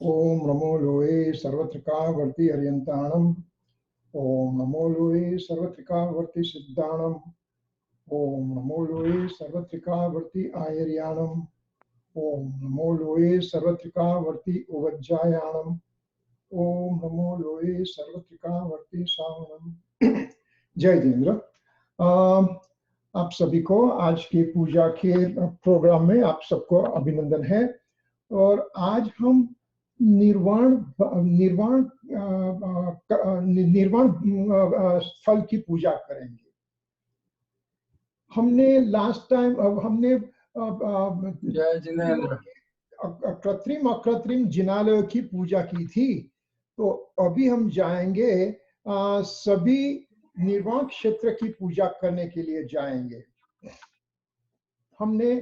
ओम नमो लोए सर्वत्रिकावर्ती अर्यंताणम। ओम नमो लोए सर्वत्रिकावर्ती सिद्धाणम। ओम नमो लोए सर्वत्रिकावर्ती आयर्याणम। ओम नमो लोए सर्वत्रिकावर्ती उवज्जायाणम। ओम नमो लोए सर्वत्रिकावर्ती सावणम। जय जिनेन्द्र। आप सभी को आज की पूजा के प्रोग्राम में आप सबको अभिनंदन है। और आज हम निर्वाण निर्वाण निर्वाण स्थल की पूजा करेंगे। हमने लास्ट टाइम हमने जय जिनेन्द्र। कृत्रिम अकृत्रिम जिनालय की पूजा की थी। तो अभी हम जाएंगे सभी निर्वाण क्षेत्र की पूजा करने के लिए जाएंगे। हमने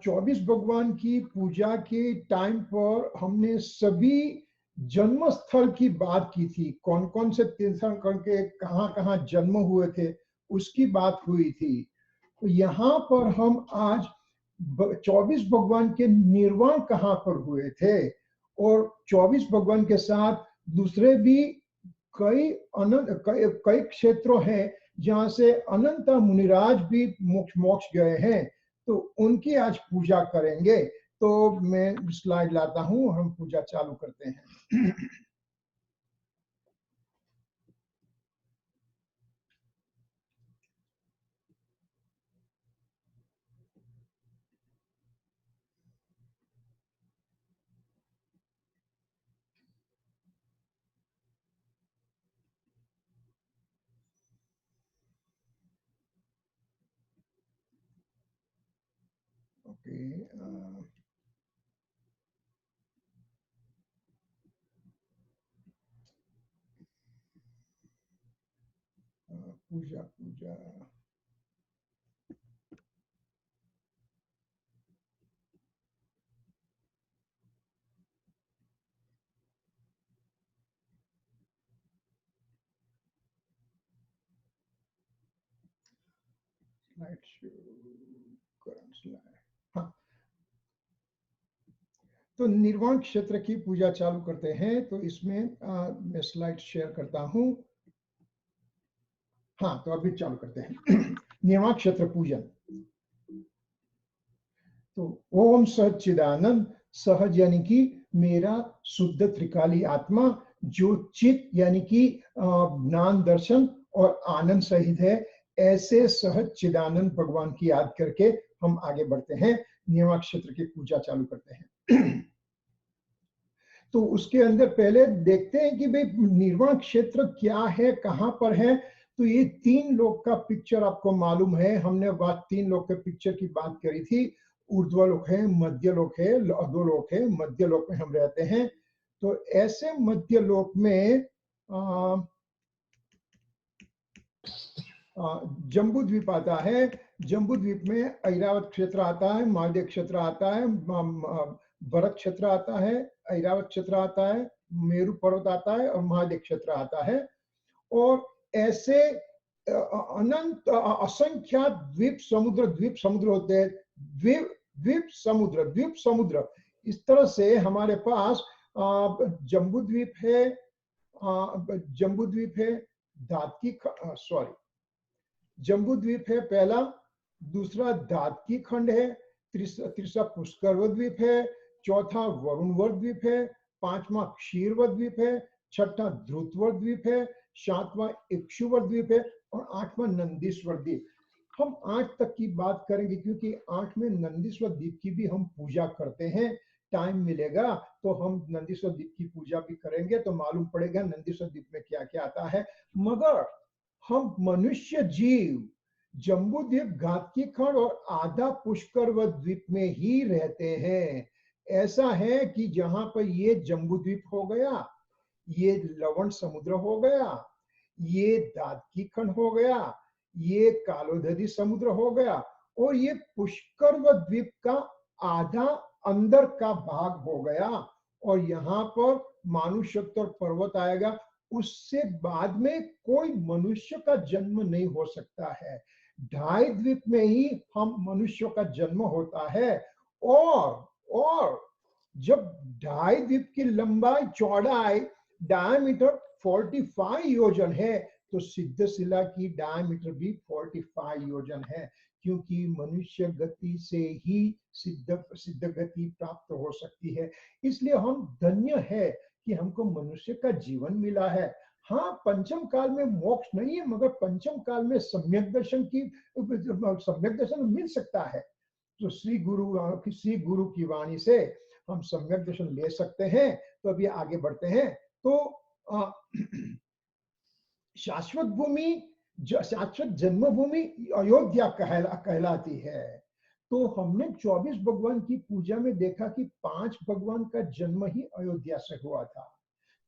24 भगवान की पूजा के टाइम पर हमने सभी जन्म स्थल की बात की थी। कौन कौन से तीर्थंकर के कहाँ कहाँ जन्म हुए थे उसकी बात हुई थी। तो यहाँ पर हम आज 24 भगवान के निर्वाण कहाँ पर हुए थे और 24 भगवान के साथ दूसरे भी कई क्षेत्रों हैं जहाँ से अनंत मुनिराज भी मोक्ष गए हैं। तो उनकी आज पूजा करेंगे। तो मैं स्लाइड लाता हूँ, हम पूजा चालू करते हैं। ओके, पूजा पूजा स्लाइड शो, करंट स्लाइड। हाँ, तो निर्वाण क्षेत्र की पूजा चालू करते हैं। तो इसमें मैं स्लाइड शेयर करता हूं। हाँ, तो अभी चालू करते हैं। निर्वाण क्षेत्र पूजन। तो ओम सच्चिदानंद सहज यानी कि मेरा शुद्ध त्रिकाली आत्मा जो चित यानी कि ज्ञान दर्शन और आनंद सहित है, ऐसे सहज चिदानंद भगवान की याद करके हम आगे बढ़ते हैं। निर्वाण क्षेत्र की पूजा चालू करते हैं। तो उसके अंदर पहले देखते हैं कि भाई निर्वाण क्षेत्र क्या है, कहां पर है। तो ये 3 लोक का पिक्चर आपको मालूम है। हमने 3 लोक के पिक्चर की बात करी थी। ऊर्ध्वलोक है, मध्य लोक है, अधोलोक है। मध्य लोक में हम रहते हैं। तो ऐसे मध्य लोक में जम्बू द्वीप आता है। जम्बू द्वीप में ऐरावत क्षेत्र आता है, महादेव क्षेत्र आता है, भरत क्षेत्र आता है, ऐरावत क्षेत्र आता है, मेरू पर्वत आता है और महादेव क्षेत्र आता है। और ऐसे अनंत असंख्यात द्वीप समुद्र होते हैं। द्वीप समुद्र इस तरह से हमारे पास जम्बू द्वीप है, जम्बू द्वीप है पहला। दूसरा दादकी खंड है। तीसरा पुष्कर द्वीप है। चौथा वरुणवर द्वीप है। पांचवा क्षीरवत द्वीप है। छठा ध्रुतवर द्वीप है। सातवां इक्षुवर द्वीप है और 8वां नंदीश्वर द्वीप। हम 8 तक की बात करेंगे क्योंकि 8 में नंदीश्वर द्वीप की भी हम पूजा करते हैं। टाइम मिलेगा तो हम नंदीश्वर द्वीप की पूजा भी करेंगे, तो मालूम पड़ेगा नंदीश्वर द्वीप में क्या क्या आता है। मगर हम मनुष्य जीव जम्बू द्वीप, घातकी खंड और आधा पुष्कर द्वीप में ही रहते हैं। ऐसा है कि जहां पर ये जम्बू द्वीप हो गया, ये लवण समुद्र हो गया, ये दादकी खंड हो गया, ये कालोधरी समुद्र हो गया और ये पुष्कर द्वीप का आधा अंदर का भाग हो गया। और यहाँ पर मानुषोत्तर पर्वत आएगा। उससे बाद में कोई मनुष्य का जन्म नहीं हो सकता है। 2.5 द्वीप में ही हम मनुष्यों का जन्म होता है। और जब ढाई द्वीप की लंबाई चौड़ाई डायमीटर 45 योजन है, तो सिद्धशिला की डायमीटर भी 45 योजन है, क्योंकि मनुष्य गति से ही सिद्ध गति प्राप्त हो सकती है। इसलिए हम धन्य है कि हमको मनुष्य का जीवन मिला है। हाँ, पंचम काल में मोक्ष नहीं है, मगर पंचम काल में सम्यक दर्शन मिल सकता है। तो श्री गुरु की वाणी से हम सम्यक दर्शन ले सकते हैं। तो अभी आगे बढ़ते हैं। तो शाश्वत जन्मभूमि अयोध्या कहलाती है। तो हमने 24 भगवान की पूजा में देखा कि 5 भगवान का जन्म ही अयोध्या से हुआ था,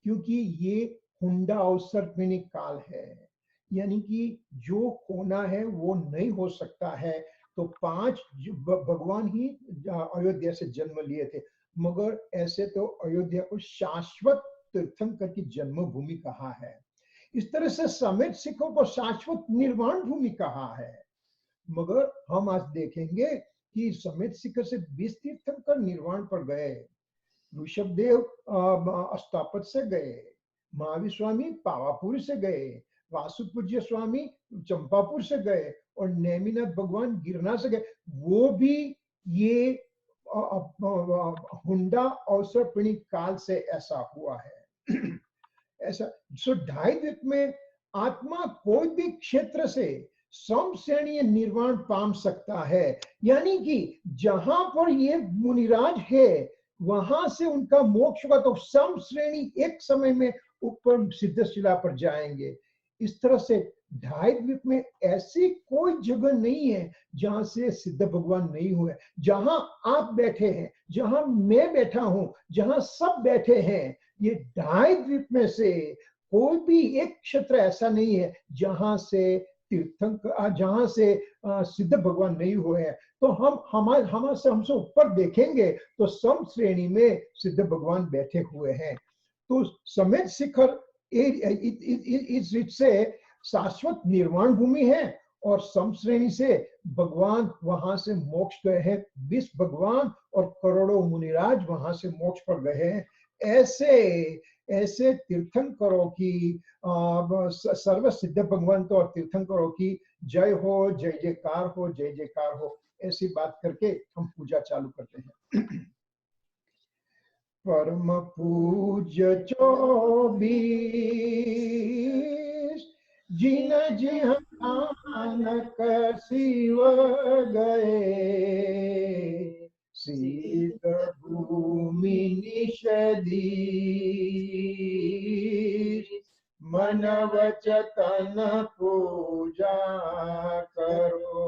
क्योंकि ये हुंडा अवसर्पिणी काल है, यानी कि जो होना है वो नहीं हो सकता है। तो 5 भगवान ही अयोध्या से जन्म लिए थे। मगर ऐसे तो अयोध्या को शाश्वत तीर्थंकर की जन्मभूमि कहा है। इस तरह से समेत सिखों को शाश्वत निर्वाण भूमि कहा है। मगर हम आज देखेंगे कि समेत शिखर से 20 तीर्थंकर निर्वाण पर गए। ऋषभदेव अस्तापत से गए, महावीर स्वामी पावापुरी से गए, वासु पूज्य स्वामी चंपापुर से गए, और नेमिनाथ भगवान गिरनार से गए। वो भी ये हुंडा अवसर्पिणी काल से ऐसा हुआ है। ऐसा ढाई द्वीप में आत्मा कोई भी क्षेत्र से सम श्रेणी निर्वाण पाम सकता है, यानी कि जहां पर ये मुनिराज है वहां से उनका मोक्ष होगा, तो सम श्रेणी एक समय में ऊपर सिद्धशिला पर जाएंगे। इस तरह से ढाई द्वीप में ऐसी कोई जगह नहीं है जहां से सिद्ध भगवान नहीं हुए। जहां आप बैठे हैं, जहां मैं बैठा हूं, जहां सब बैठे हैं, ये ढाई द्वीप में से कोई भी एक क्षेत्र ऐसा नहीं है जहां से जहां से सिद्ध भगवान नहीं हुए हैं। तो हमसे ऊपर देखेंगे तो सम श्रेणी में सिद्ध भगवान बैठे हुए हैं। तो समेत शिखर इस रीत से शाश्वत निर्वाण भूमि है, और सम श्रेणी से भगवान वहां से मोक्ष गए हैं। 20 भगवान और करोड़ों मुनिराज वहां से मोक्ष पर गए हैं। ऐसे तीर्थंकरों की सर्व सिद्ध भगवंतों और तीर्थंकरों की जय हो, जय जयकार हो, जय जयकार हो। ऐसी बात करके हम पूजा चालू करते हैं। परम पूज्य 24 जिन जिहानक शिव गए, शीत भूमि निषदीश, मन वचन पूजा करो।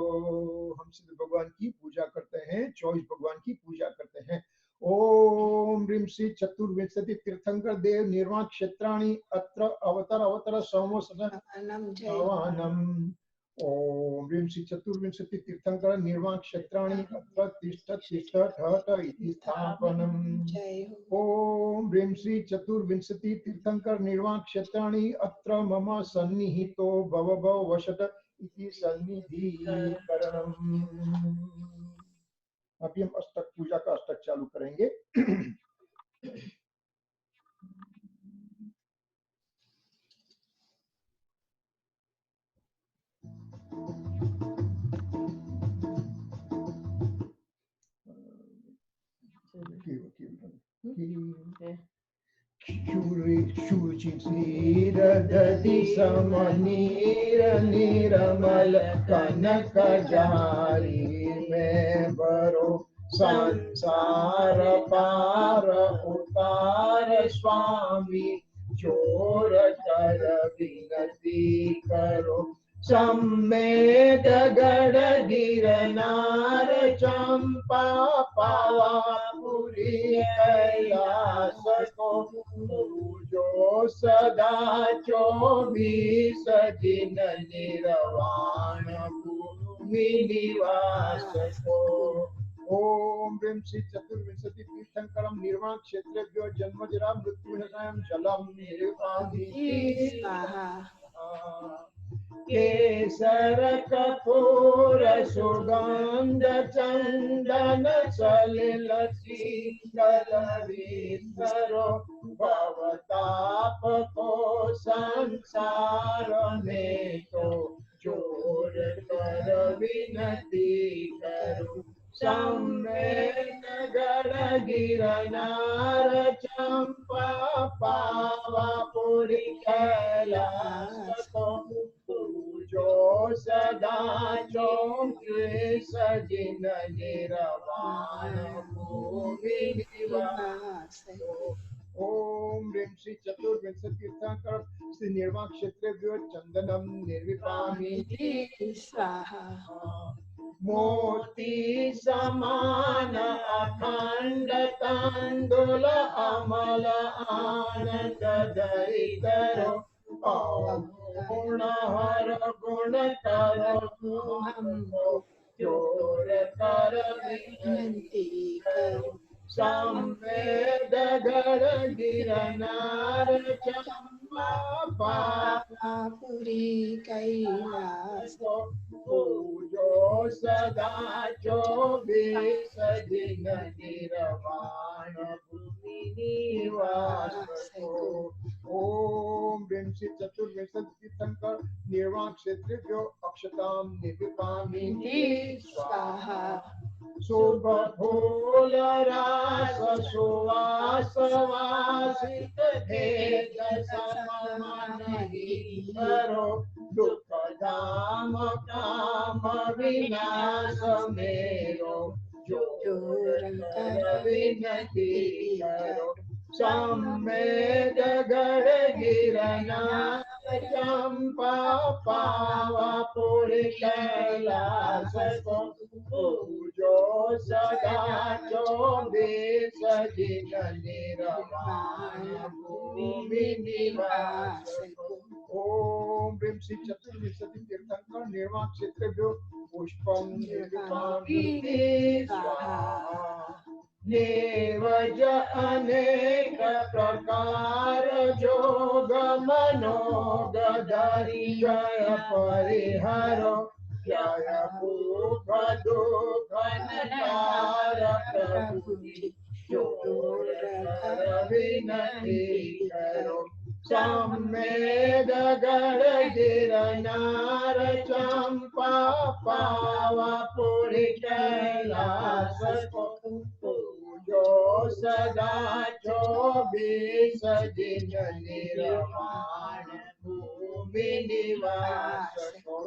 हम सिद्ध भगवान की पूजा करते हैं, 24 भगवान की पूजा करते हैं। ओम ह्रीं श्री चतुर्विंशति तीर्थंकर देव निर्वाण क्षेत्राणि अत्र अवतर समोसनम। ओम ह्रीं श्री चतुर्विंशति तीर्थंकर निर्वाण क्षेत्राणि अत्र तिष्ठत इति स्थापनम्। ओम ह्रीं श्री चतुर्विंशति तीर्थंकर निर्वाण क्षेत्राणि अत्र मम सन्निहितो भव वशत इति सन्निधिकरणम्। अभी हम अष्टक पूजा का अष्टक चालू करेंगे। शुचिशीरदधि समनीर निरमल कनक जारी में भरो, संसार पार उतार स्वामी, चोर तर विनती करो। सम्मेद गढ़ गिरनार चंपा पावापुरी कैलास को, पूजो सदा 24 दिन निर्वाण भूमि निवास को। ओम ह्रीं श्री चतुर्विंशति तीर्थंकरम निर्वाण क्षेत्रेभ्यो जन्मजरा मृत्युविनाशाय जलम निरुपाधि स्वाहा। केसर कपूर सुगंध चंदन सलिल शीतल विस्तरो भवताप को संसार में तो जोर कर विनती करो सम्मेद गण गिरनार चंपा पावापुरी कैलास को पूजो सदा चौके सजिन निर्वाण भूमि निवास ओम ह्रीं श्री चतुर्विंशति तीर्थंकर श्री निर्वाण क्षेत्रेभ्यो चंदनम निर्विपामीति स्वाहा मोती समान अखंड तांडुल अमल आनंद दई करो गुण हर गुण करो हमको जोर कर विनती करो संवेद गण गिरनार चंपा पापुरी कैलास पूजो सदा 24 दिन निर्वाण भूमि निवास को ओम ह्रीं श्री चतुर्विंशति तीर्थंकर निर्वाण क्षेत्रेभ्यो अक्षतां निर्विपामीति स्वाहा शुभ फूल रास सुवास वासित भेद समान ही करो दुख धाम काम विनाश मेरो जोर कर विनती करो सम्मेद गढ़ गिरनार चंपा पावापुरी कैलास को पूजो सदा 24 दिन निर्वाण भूमि निवास ओम ह्रीं श्री चतुर्विंशति तीर्थंकर निर्वाण क्षेत्रेभ्यो पुष्पं निर्विपामीति स्वाहा देवज अनेक प्रकार जोग मनोगधरि जय परिहरो जय भूख दुख निवार प्रभु जोर कर विनती करो सम्मेद गढ़ गिरनार चंपा पावापुरी कैलास को पूजो सदा 24 दिन निर्वाण भूमि निवास को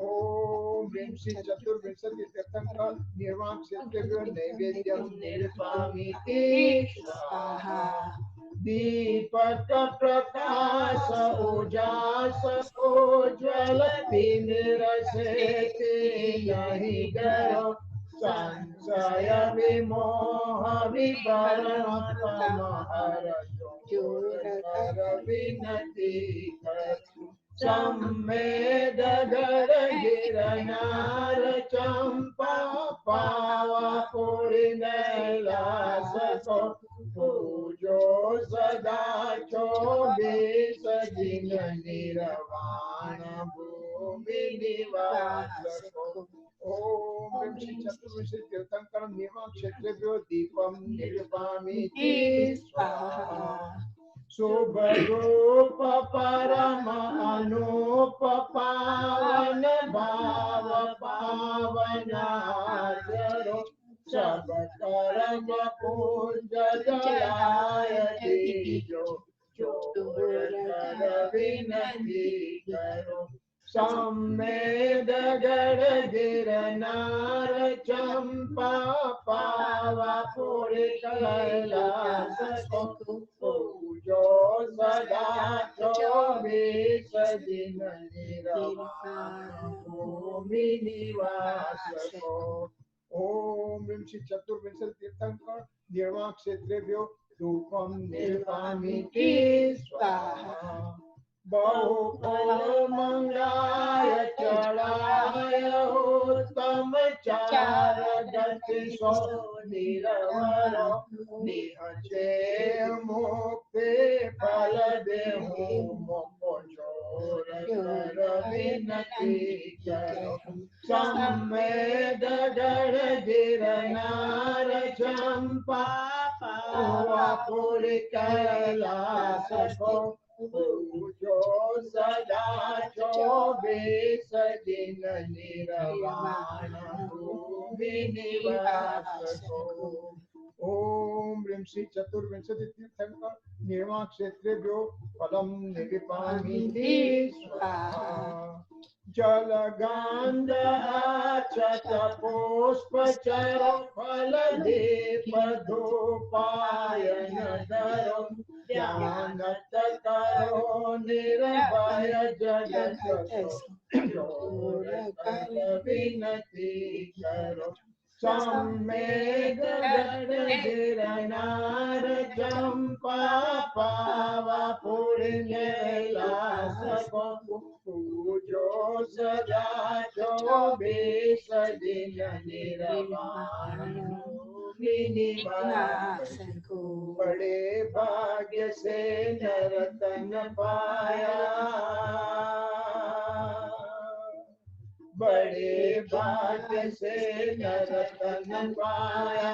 ओम ह्रीं श्री चतुर्विंशति तीर्थंकर निर्वाण क्षेत्रेभ्यो नैवेद्यं निर्विपामीति स्वाहा दीपक प्रकाश उजास उज्ज्वल तिमिर से नहीं डरो संशय विमोह विवरण हर जोर कर विनती करो सम्मेद गढ़ गिरनार चंपा पावापुरी कैलास को पूजो सदा 24 दिन निर्वाण भूमि निवास को ओम ह्रीं श्री चतुर्विंशति तीर्थंकर निर्वाण क्षेत्रेभ्यो दीपं निर्विपामीति स्वाहा शुभ रूप परम अनूप पावन भाव पावनाचरो सब कर्म पूज जलाय दीजो जोर कर विनती करो सम्मेद गढ़ गिरनार चंपा पावापुरी कैलास को पूजो सदा 24 दिन निर्वाण भूमि निवास को ओम ह्रीं श्री चतुर्विंशति तीर्थंकर निर्वाण क्षेत्रेभ्यो धूपं निर्विपामीति स्वाहा बहुफल मंगाय चढ़ाय उत्तम चार गति सो निरवर निहचे मुक्ति फल देहु मोको जोर कर विनती विनती करो सम्मेद गढ़ गिरनार चंपा पावापुर कैलास को पूजो सदा 24 दिन निर्वाण भूमि निवास को। ओम ह्रीं श्री चतुर्विंशति तीर्थंकर निर्वाण क्षेत्रेभ्यो फलम निविपामीति स्वाहा। जलगंध अक्षत पुष्प चरो फल दीप धूपायन धरो ध्यान करो निर्भय जगत जोर कर विनती करो सम्मेद गिरनार चंपा पावापुर कैलास को पूजो सदा 24 दिन निर्वाण निवास को। बड़े भाग्य से नरतन पाया बड़े भाग्य से नरतन पाया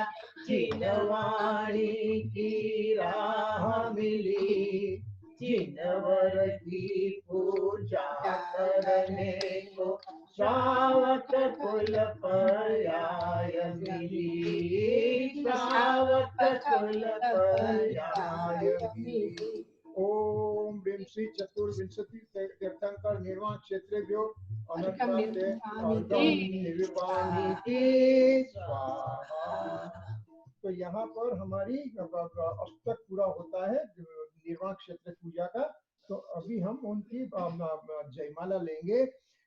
जिनवाणी की राह मिली जिनवर की पूजा करने को श्रावक कुल पर्याय मिली श्रावक कुल पर्याय मिली। ओम ह्रीं श्री चतुर्विंशति तीर्थंकर निर्वाण क्षेत्रेभ्यो अनंताते निविपामीति स्वाहा। तो यहाँ पर हमारी अष्टक पूरा होता है निर्वाण क्षेत्र पूजा का। तो अभी हम उनकी जयमाला लेंगे।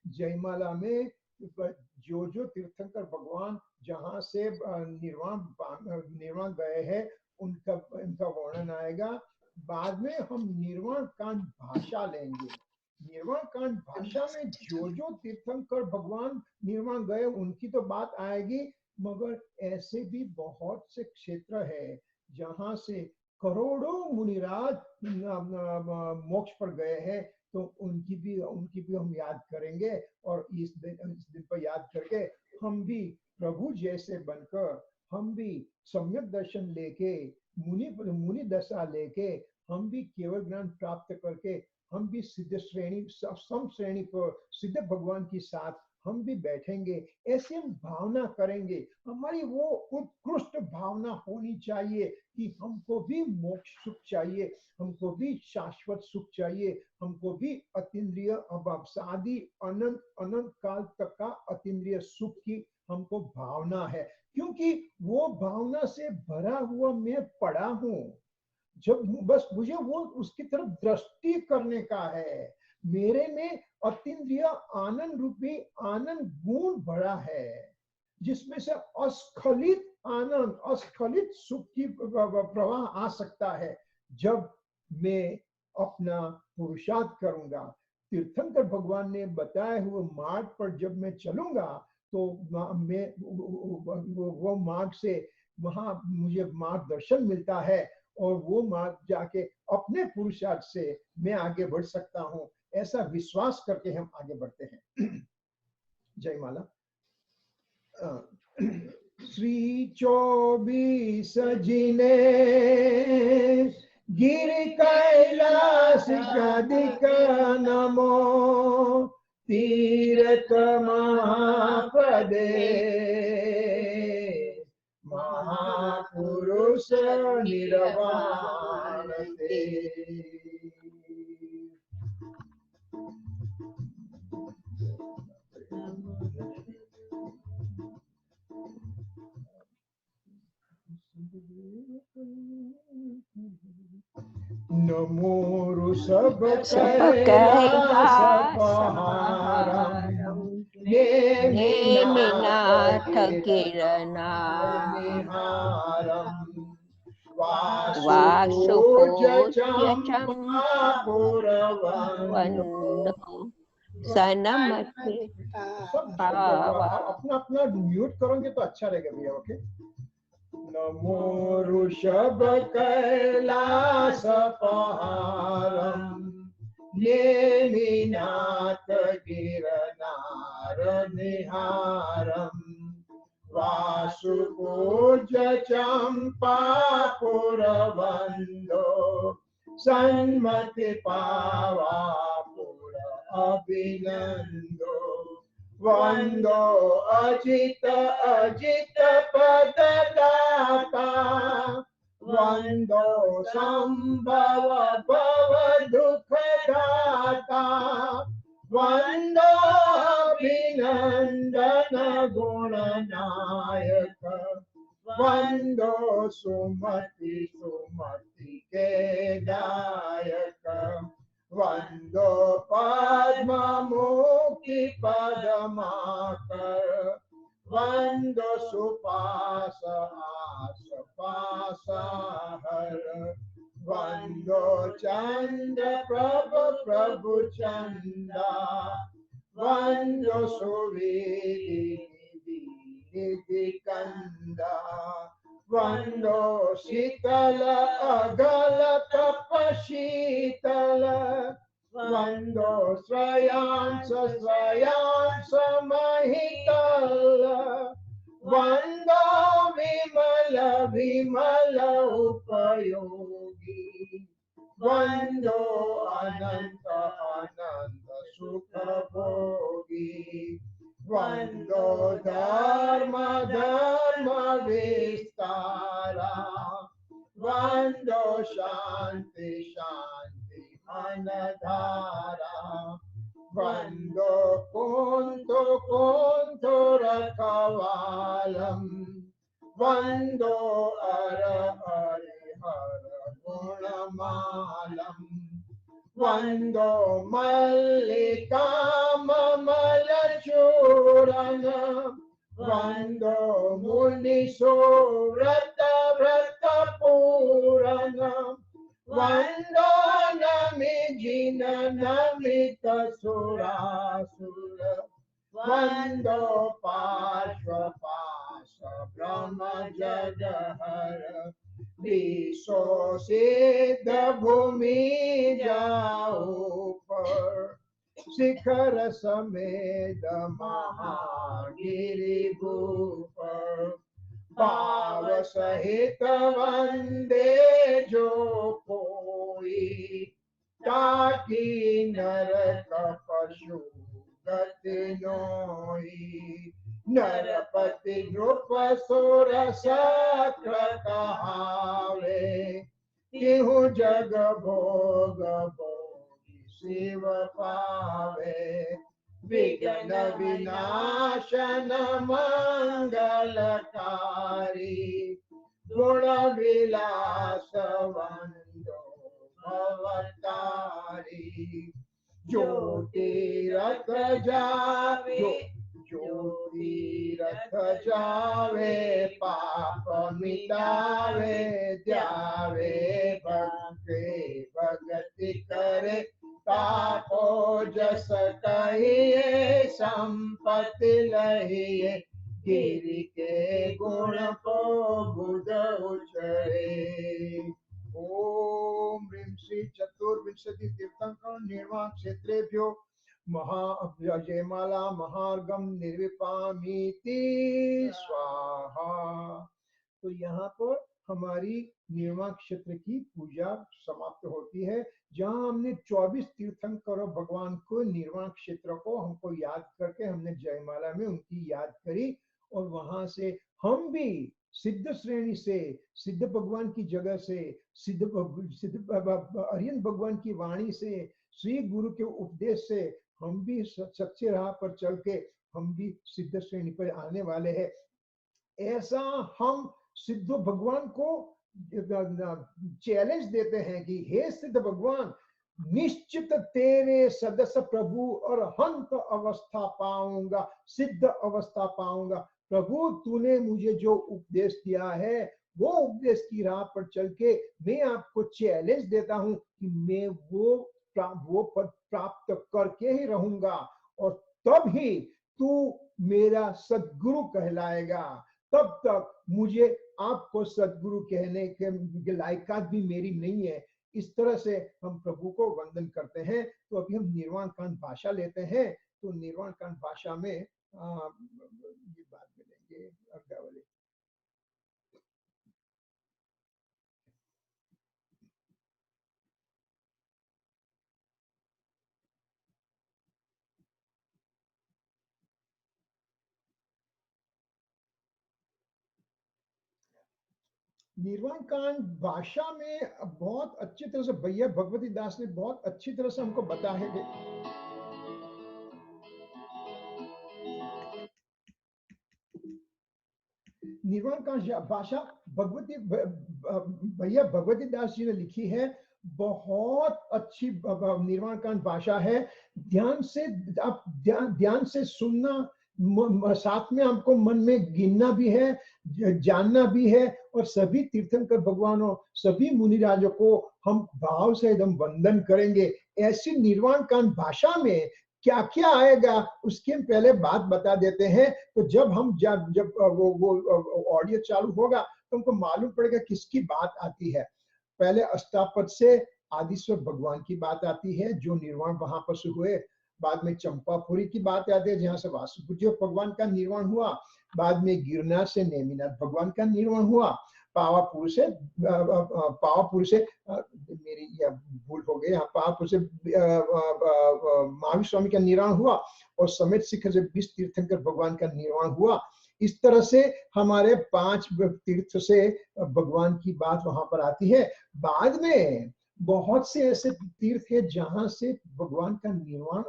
जयमाला में जो तीर्थंकर भगवान जहाँ से निर्वाण गए हैं उनका वर्णन आएगा। बाद में हम निर्वाण कांड भाषा लेंगे। निर्वाण कांड भाषा में जो तीर्थंकर भगवान निर्वाण गए उनकी तो बात आएगी, मगर ऐसे भी बहुत से क्षेत्र है जहाँ से करोड़ों मुनिराज मोक्ष पर गए हैं। तो उनकी भी हम याद करेंगे और इस दिन पर याद करके हम भी प्रभु जैसे बनकर हम भी सम्यक दर्शन लेके मुनि दशा लेके हम भी केवल ज्ञान प्राप्त करके हम भी सिद्ध श्रेणी सम श्रेणी पर सिद्ध भगवान के साथ हम भी बैठेंगे। ऐसे हम भावना करेंगे। हमारी वो उत्कृष्ट भावना होनी चाहिए कि हमको भी मोक्ष सुख चाहिए, हमको भी शाश्वत सुख चाहिए, हमको भी अतीन्द्रिय अभावसादी अनंत काल तक का अतीन्द्रिय सुख की हमको भावना है। क्योंकि वो भावना से भरा हुआ मैं पड़ा हूँ। जब बस मुझे वो उसकी तरफ दृष्टि करने का है। मेरे में अतीन्द्रिय आनंद रूपी आनंद गुण भरा है, जिसमें से अस्खलित आनंद अस्खलित सुख की प्रवाह आ सकता है जब मैं अपना पुरुषार्थ करूंगा। तीर्थंकर भगवान ने बताए हुए मार्ग पर जब मैं चलूंगा तो मैं वो मार्ग से वहां मुझे मार्गदर्शन मिलता है और वो मार्ग जाके अपने पुरुषार्थ से मैं आगे बढ़ सकता हूँ। ऐसा विश्वास करके हम आगे बढ़ते हैं। जयमाला। श्री 24 जिने गिर कैलाश गदिक नमो तीर्थ महापदे महापुरुष निर्वाण ते। नमो ऋषभ कैलास पहारम नेमिनाथ गिरनारम वासुपूज्य चंपापुरवंदो सनमते। अपना अपना म्यूट करोगे तो अच्छा रहेगा भैया। ओके। नमो ऋषभ कैलास पहारम नेमिनाथ गिरनार निहारम् वासुपूज्य चम्पापुरवन्दो सन्मति पावापुर अभिनन्दो वन्दो अजित अजित पददाता वन्दो संभव भव दुःखदाता वन्दो अभिनन्दन गुणनायक वन्दो सुमति सुमति के दायक वन्दो पद्म मुक्ति पदमाकर वन्दो सुपास आस पासहर वन्दो चन्द्र प्रभु प्रभु चन्दा वन्दो सुवीरि कंदा वन्दो शीतल अगल तप शीतल वन्दो श्रयांस श्रयांस महितल वन्दो विमल विमल उपयोगी वन्दो अनंत अनंत सुख भोगी वन्दो धर्म धर्म विस्तारा वन्दो शांति शांति मन धारा वन्दो कुंतो कुंतो रखवालम वन्दो अर हरिहर गुणमालम वन्दो मल्लिका ममलचूरन वन्दो मुनिसुव्रत व्रत पूरन वन्दो नमिजिन नमित सुरासुर वन्दो पार्श्वपाश ब्रह्म जगहर विश्व सिद्ध भूमि जाऊं पर शिखर समेत महागिरि भूपर पाव सहित वंदे जो कोई ताकि नरक पशु गति नोई नरपति नृप सुर शक्र कहावे तिहु जग भोग भोगी शिव पावे विघ्न विनाशन मंगलकारी गुण विलास वंदो भवतारी ज्योति रथ जावे ज्योति रथ जावे पाप मिटावे ध्यावे भक्ति भगति करे तापो जस कहिए संपत्ति लहिए गिरि के गुण को बुध उचरे। ओम ह्रीं श्री चतुर्विंशति तीर्थंकर निर्वाण क्षेत्रेभ्यो जयमाला महार्घम निर्विपामीति स्वाहा। तो यहाँ पर हमारी निर्वाण क्षेत्र की पूजा समाप्त होती है, जहाँ हमने 24 तीर्थंकर भगवान को निर्वाण क्षेत्र को हमको याद करके हमने जयमाला में उनकी याद करी, और वहां से हम भी सिद्ध श्रेणी से सिद्ध भगवान की जगह से सिद्ध अरिहंत भगवान की वाणी से श्री गुरु के उपदेश से हम भी सच्चे राह पर चल के हम भी सिद्ध श्रेणी पर आने वाले हैं। ऐसा हम सिद्ध भगवान को चैलेंज देते हैं कि हे सिद्ध भगवान, निश्चित तेरे सदस्य प्रभु और हंत अवस्था पाऊंगा, सिद्ध अवस्था पाऊंगा। प्रभु तूने मुझे जो उपदेश दिया है वो उपदेश की राह पर चल के मैं आपको चैलेंज देता हूं कि मैं वो पद प्राप्त करके ही रहूंगा, और तब ही तू मेरा सद्गुरु कहलाएगा। तब तक मुझे आपको सद्गुरु कहने के लायकात भी मेरी नहीं है। इस तरह से हम प्रभु को वंदन करते हैं। तो अभी हम निर्वाण कांड भाषा लेते हैं। तो निर्वाण कांड भाषा में ये बात मिलेंगे अग्गावली। निर्वाण कांड भाषा में बहुत अच्छी तरह से भैया भगवती दास ने बहुत अच्छी तरह से हमको बताया है कि निर्वाण कांड भाषा भगवती भैया भगवती दास जी ने लिखी है। बहुत अच्छी निर्वाण कांड भाषा है। ध्यान से आप ध्यान से सुनना, साथ में हमको मन में गिनना भी है, जानना भी है। और सभी तीर्थंकर भगवानों, सभी मुनिराजों को हम भाव से एकदम वंदन करेंगे। ऐसी निर्वाण कांड भाषा में क्या क्या आएगा उसके हम पहले बात बता देते हैं। तो जब हम जब वो ऑडियो चालू होगा तो हमको मालूम पड़ेगा किसकी बात आती है। पहले अष्टापद से आदिश्वर भगवान की बात आती है जो निर्वाण वहां पर से हुए। बाद में चंपापुरी की बात आती है जहां से वासुदेव भगवान का निर्वाण हुआ। बाद में गिरनार से नेमिनाथ भगवान का निर्वाण हुआ। पावापुर से मेरी यह भूल हो गई, पावापुर से महावीर स्वामी का निर्वाण हुआ। और समेत शिखर से 20 तीर्थंकर भगवान का निर्वाण हुआ। इस तरह से हमारे 5 तीर्थ से भगवान की बात वहां पर आती है। बाद में बहुत से ऐसे तीर्थ है जहां से भगवान का निर्वाण,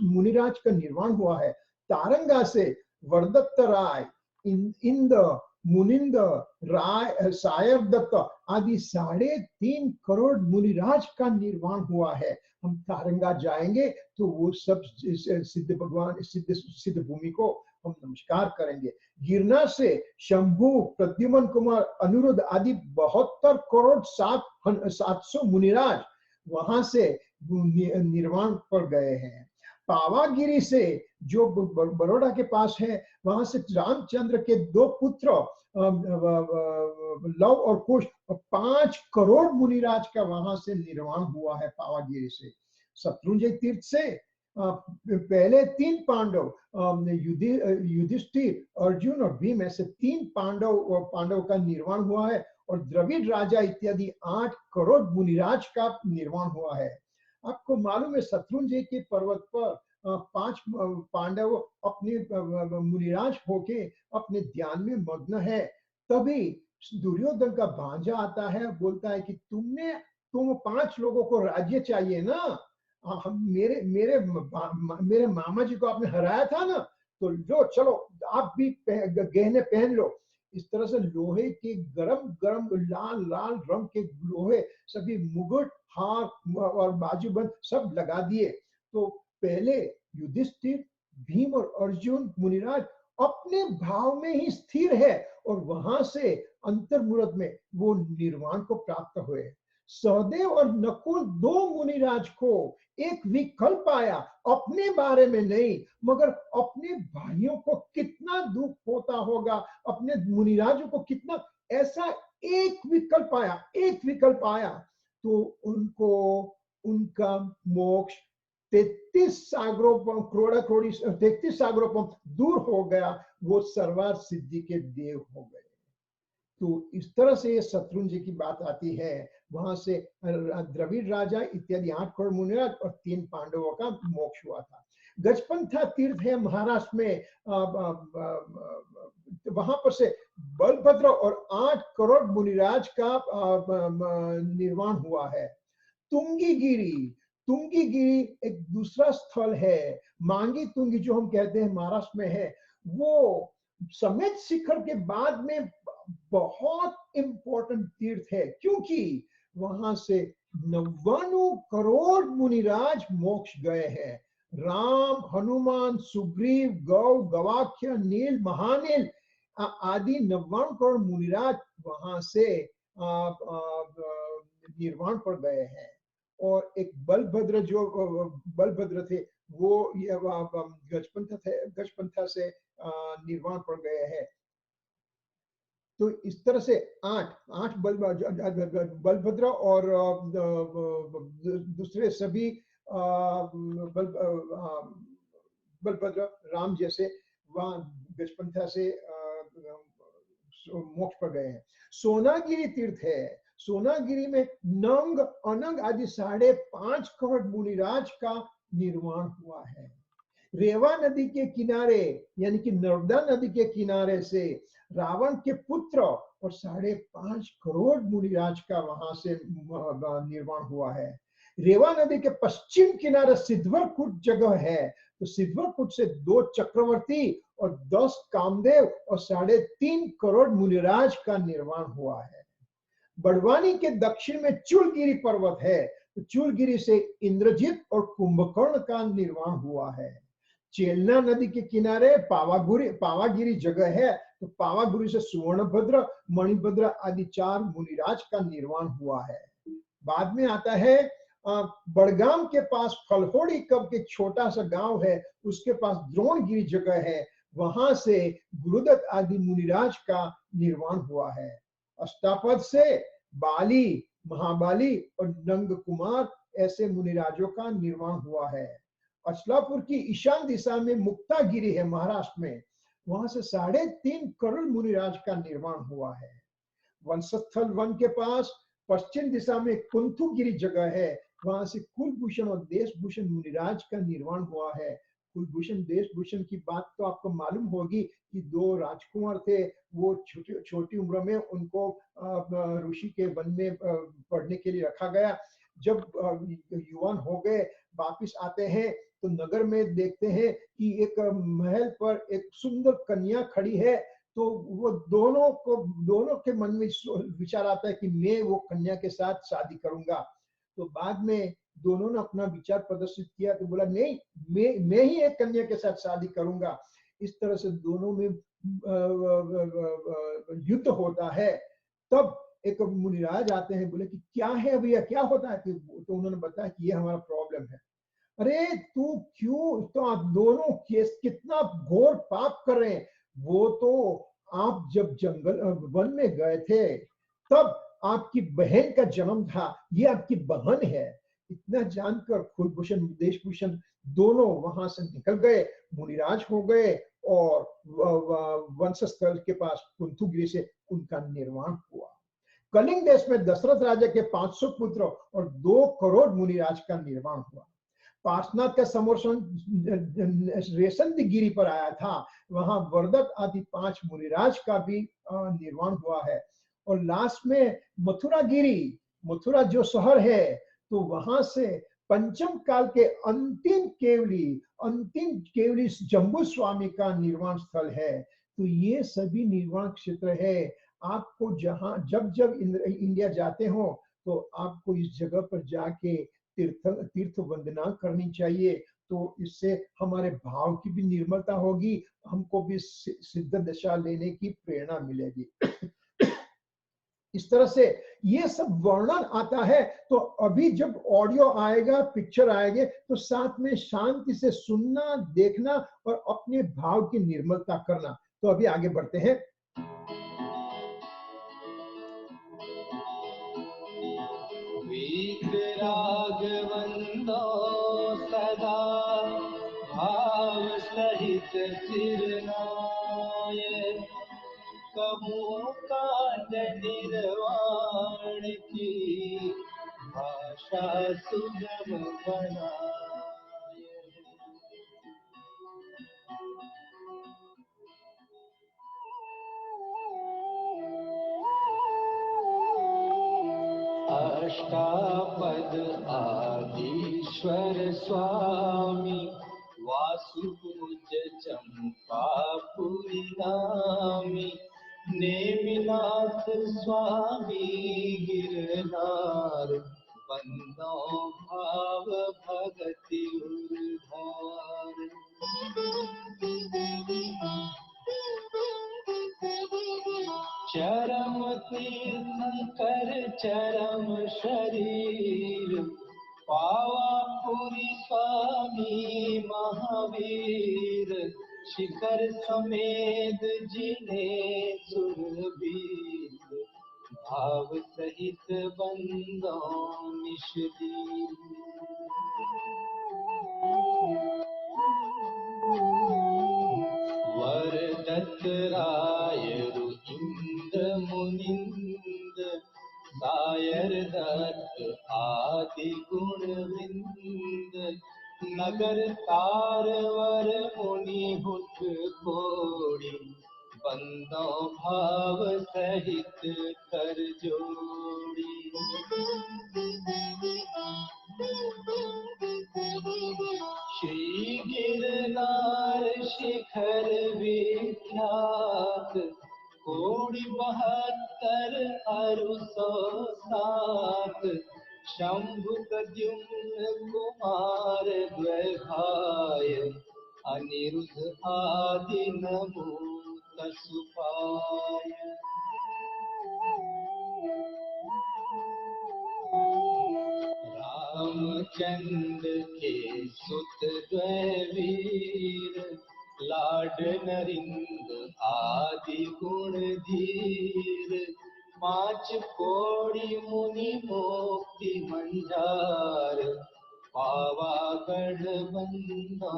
मुनिराज का निर्वाण हुआ है। तारंगा से वरदत्त राय, इंद्र, मुनिंद, राय, सायर दत्त आदि 3.5 करोड़ मुनिराज का निर्वाण हुआ है। हम तारंगा जाएंगे तो वो सब सिद्ध भगवान, सिद्ध भूमि को हम नमस्कार करेंगे। गिरनार से शंभु, प्रद्युमन कुमार, अनिरुद्ध आदि 72 करोड़ 700 मुनिराज वहां से निर्वाण पर गए हैं। पावागिरी से जो बड़ौदा के पास है, वहां से रामचंद्र के 2 पुत्र लव और कुश, 5 करोड़ मुनिराज का वहां से निर्वाण हुआ है पावागिरी से। शत्रुंजय तीर्थ से पहले 3 पांडव, युधिष्ठिर, अर्जुन और भीम, ऐसे 3 पांडव का निर्वाण हुआ है। और द्रविड़ राजा इत्यादि 8 करोड़ मुनिराज का निर्वाण हुआ है। आपको मालूम है शत्रुंजय के पर्वत पर 5 पांडव अपने मुनिराज होके अपने ध्यान में मग्न है। तभी दुर्योधन का भांजा आता है, बोलता है कि तुम 5 लोगों को राज्य चाहिए ना, हम मेरे मामा जी को आपने हराया था ना, तो लो चलो आप भी गहने पहन लो। इस तरह से लोहे के गरम गरम लाल लाल रंग के लोहे सभी मुकुट, हार और बाजूबंद सब लगा दिए। तो पहले युधिष्ठिर, भीम और अर्जुन मुनिराज अपने भाव में ही स्थिर है और वहां से अंतर्मुहूर्त में वो निर्वाण को प्राप्त हुए। सहदेव और नकुल 2 मुनिराज को एक विकल्प आया, अपने बारे में नहीं मगर अपने भाइयों को कितना दुख होता होगा, अपने मुनिराजों को कितना, ऐसा एक विकल्प आया तो उनको उनका मोक्ष 33 सागरों करोड़ी 33 सागरों पर दूर हो गया। वो सर्वार्थ सिद्धि के देव हो गए। तो इस तरह से ये शत्रुंजय की बात आती है। वहां से द्रविड़ राजा इत्यादि 8 करोड़ मुनिराज और 3 पांडवों का मोक्ष हुआ था। गजपंथा तीर्थ है महाराष्ट्र में, वहां पर से बलभद्र और 8 करोड़ मुनिराज का निर्वाण हुआ है। तुंगी एक दूसरा स्थल है, मांगी तुंगी जो हम कहते हैं महाराष्ट्र में है। वो समेत शिखर के बाद में बहुत इंपॉर्टेंट तीर्थ है, क्योंकि वहां से 99 करोड़ मुनिराज मोक्ष गए हैं। राम, हनुमान, सुग्रीव, गौ, गवाक्ष, नील, महानील आदि 99 करोड़ मुनिराज वहां से निर्वाण पर गए हैं। और एक बलभद्र थे, वो गजपंथा से निर्वाण पर गए हैं। तो इस तरह से आठ बलभद्र और दूसरे सभी बलभद्र राम जैसे वहां गजपंथा से मोक्ष पर गए हैं। सोनागिरी तीर्थ है, सोनागिरी में नंग अनंग आदि 5.5 करोड़ मुनिराज का निर्माण हुआ है। रेवा नदी के किनारे यानी कि नर्मदा नदी के किनारे से रावण के पुत्र और 5.5 करोड़ मुनिराज का वहां से निर्माण हुआ है। रेवा नदी के पश्चिम किनारे सिद्धवरकुट जगह है, तो सिद्धवरकुट से 2 चक्रवर्ती और 10 कामदेव और 3.5 करोड़ मुनिराज का निर्माण हुआ है। बड़वानी के दक्षिण में चूलगिरी पर्वत है, तो चूलगिरी से इंद्रजित और कुंभकर्ण का निर्माण हुआ है। चेलना नदी के किनारे पावागिरी जगह है, तो पावागिरी से सुवर्णभद्र, मणिभद्र आदि 4 मुनिराज का निर्माण हुआ है। बाद में आता है बड़गाम के पास फलहोड़ी कब के छोटा सा गांव है, उसके पास द्रोणगिरी जगह है, वहां से गुरुदत्त आदि मुनिराज का निर्माण हुआ है। अष्टापद से बाली, महाबाली और नंग कुमार ऐसे मुनिराजों का निर्माण हुआ है। अचलापुर की ईशान दिशा में मुक्तागिरी है महाराष्ट्र में, वहां से 3.5 करोड़ मुनिराज का निर्माण हुआ है। वंशस्थल वन के पास पश्चिम दिशा में कुंथुगिरी जगह है, वहां से कुलभूषण और देशभूषण मुनिराज का निर्माण हुआ है। कुलभूषण देशभूषण की बात तो आपको मालूम होगी कि 2 राजकुमार थे, वो छोटी उम्र में उनको ऋषि के वन में पढ़ने के लिए रखा गया। जब युवान हो गए वापिस आते हैं तो नगर में देखते हैं कि एक महल पर एक सुंदर कन्या खड़ी है, तो वो दोनों के मन में विचार आता है कि मैं वो कन्या के साथ शादी करूंगा। तो बाद में दोनों ने अपना विचार प्रदर्शित किया, तो बोला नहीं, मैं ही एक कन्या के साथ शादी करूंगा। इस तरह से दोनों में युद्ध होता है। तब एक मुनिराज आते हैं, बोले कि क्या है भैया, क्या होता है? तो उन्होंने बताया कि ये हमारा प्रॉब्लम है। अरे तू क्यों, तो आप दोनों कितना घोर पाप कर रहे हैं। वो तो आप जब जंगल वन में गए थे तब आपकी बहन का जन्म था, ये आपकी बहन है। इतना जानकर कुलभूषण देशभूषण दोनों वहां से निकल गए, मुनिराज हो गए और वंशस्थल के पास कुंथुगिरी से उनका निर्माण हुआ। कलिंग देश में दशरथ राजा के 500 पुत्र और 2 करोड़ मुनिराज का निर्माण हुआ। पार्श्वनाथ का समर्षण रेशम गिरी पर आया था, वहां वर्दक आदि 5 मुनिराज का भी निर्माण हुआ है। और लास्ट में मथुरा जो शहर है, तो वहां से पंचम काल के अंतिम केवली जम्बू स्वामी का निर्माण स्थल है। तो ये सभी निर्माण क्षेत्र है। आपको जब इंडिया जाते हो तो आपको इस जगह पर जाके तीर्थ वंदना करनी चाहिए, तो इससे हमारे भाव की भी निर्मलता होगी, हमको भी सिद्ध दशा लेने की प्रेरणा मिलेगी। इस तरह से ये सब वर्णन आता है। तो अभी जब ऑडियो आएगा, पिक्चर आएंगे, तो साथ में शांति से सुनना, देखना और अपने भाव की निर्मलता करना। तो अभी आगे बढ़ते हैं। राघवंदो सदा भाव सहित सिरनाय, कबू कांड निर्वाण की भाषा सुगम बनाय। अष्टापद आदिश्वर स्वामी वासुपूज चंपापुरी नामी, नेमिनाथ स्वामी गिरनार, बंदो भाव भगति उद्धार। चरम तीर्थंकर चरम शरीर, पावापुरी स्वामी महावीर, शिखर समेत जिने सुरबीर भाव सहित बंदो निषदीर वरदत्त राय रु इंद्र मुनिंद दायर दत्त आदि गुण विंद नगर तार वर मुनि हुट कोड़ी बंदो भाव सहित कर जोड़ी श्री गिरनार शिखर विख्यात कोटि 72 अरु 107 शंभु प्रद्युम्न कुमार द्वैभाय अनिरुद्ध आदि नमो तसुपाय रामचंद्र के सुत द्वैवीर लाड नरिंद आदि गुण धीर 5 कोड़ी मुनि मोक्ति मंजार पावागढ़ बंदो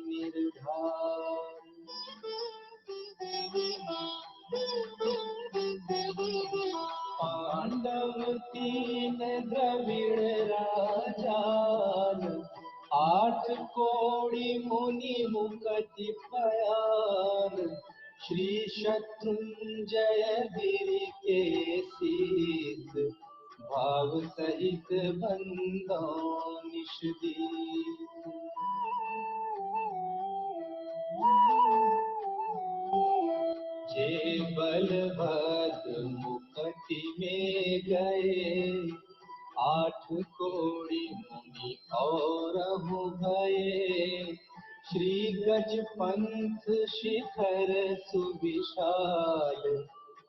निर्धार पांडव 3 द्रविड़ राजान 8 कोड़ी मुनि मुकति पयान श्री शत्रुंजय गिरि के शीस भाव सहित बंदो निषदीर जे बलभद्र मुकटि में गए 8 कोड़ी मुनि और भये श्री गजपंथ शिखर सुविशाल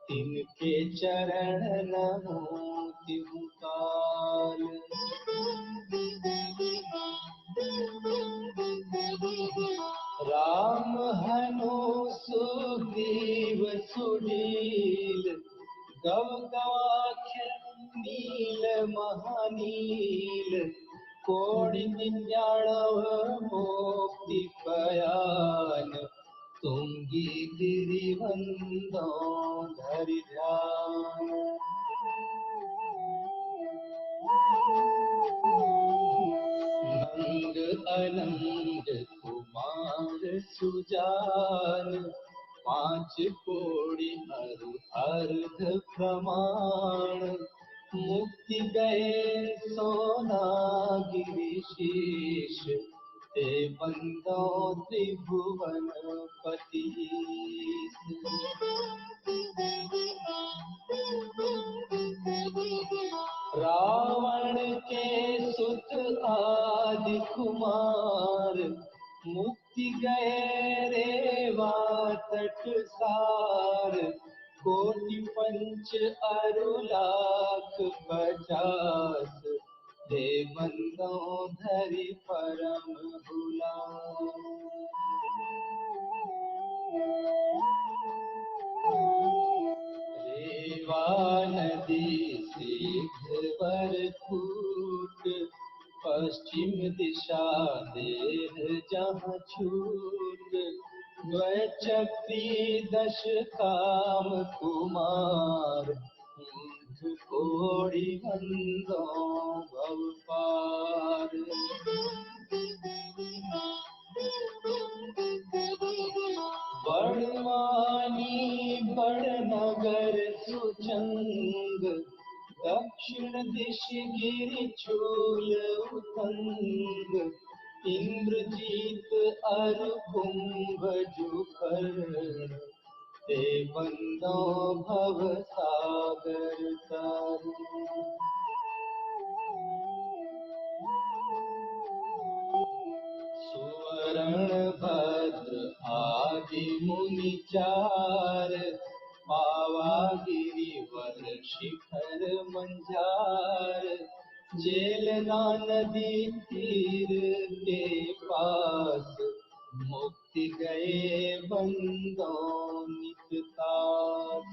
तिनके चरण नमो तिहुकाल राम हनु सुग्रीव सुनील गव गवाक्ष नील महानील कोटि 99 मोक्ति पयान तुंगी गिरिवंदो धरि ध्यान नंग अनंग कुमार सुजान 5 कोड़ी अरु अर्ध प्रमाण मुक्ति गए सोना गिरिशीष ते बंदो त्रिभुवन पतीस रावण के सुत आदि कुमार मुक्ति गए रेवा तटसार कोटि 5 अरु लाख 50 दे बंदो धरि परम भुलास रेवा नदी शीघ्र वर कूट पश्चिम दिशा देह जहाँ छूट द्वैचक्री 10 काम कुमार ऊंट कोड़ी बंदो भव पार बड़वानी बड़नगर सुचंग दक्षिण दिश गिरि चूल उतंग इंद्रजीत अरु कुंभ जुखर ते बंदो भव सागर तर सुवर्ण भद्र आदि मुनि 4 पावागिरिवर शिखर मंझार जेलना नदी तीर के पास मुक्ति मुक्ति गए बंदों नित तात।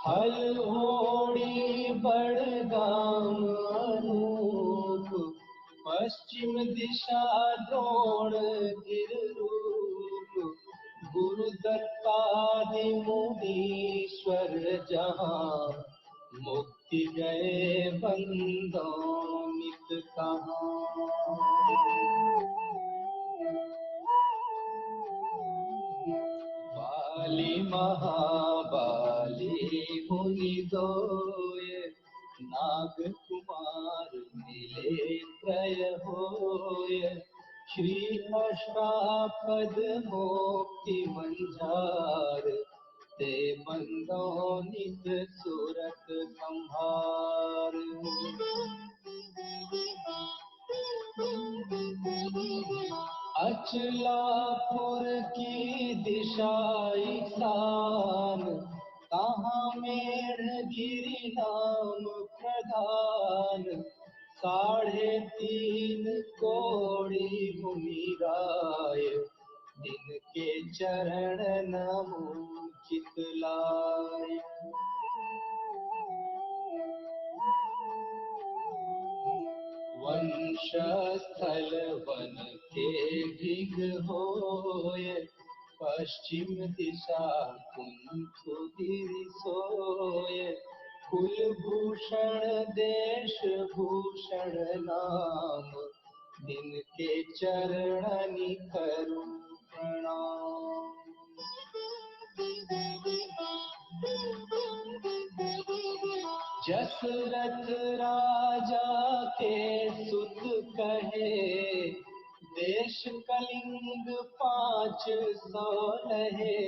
हल होड़ी बड़गाम अनूप, पश्चिम दिशा द्रोण गिर रूप, गुरु दत्तादि मुनीश्वर जहाँ, मुक्ति गए बंदों नित कहाँ। बाली महाबाली मुनि दोय, नाग कुमार मिले त्रय होय, श्री अष्टापद मोक्ति मंझार, ते बंदों नित सुरत संभार। अचलापुर की दिशा ईशान, कहाँ मेढ़गिरि नाम प्रधान, 3.5 कोड़ी मुनि राय, जिनके चरण नमो चितलाय। वंशस्थल वन के भिग होय, पश्चिम दिशा कुंथु गिरि सोय, कुलभूषण देश भूषण नाम, जिनके चरणनि करूं प्रणाम। जसरथ राजा के सुत कहे, देश कलिंग 500 लहे,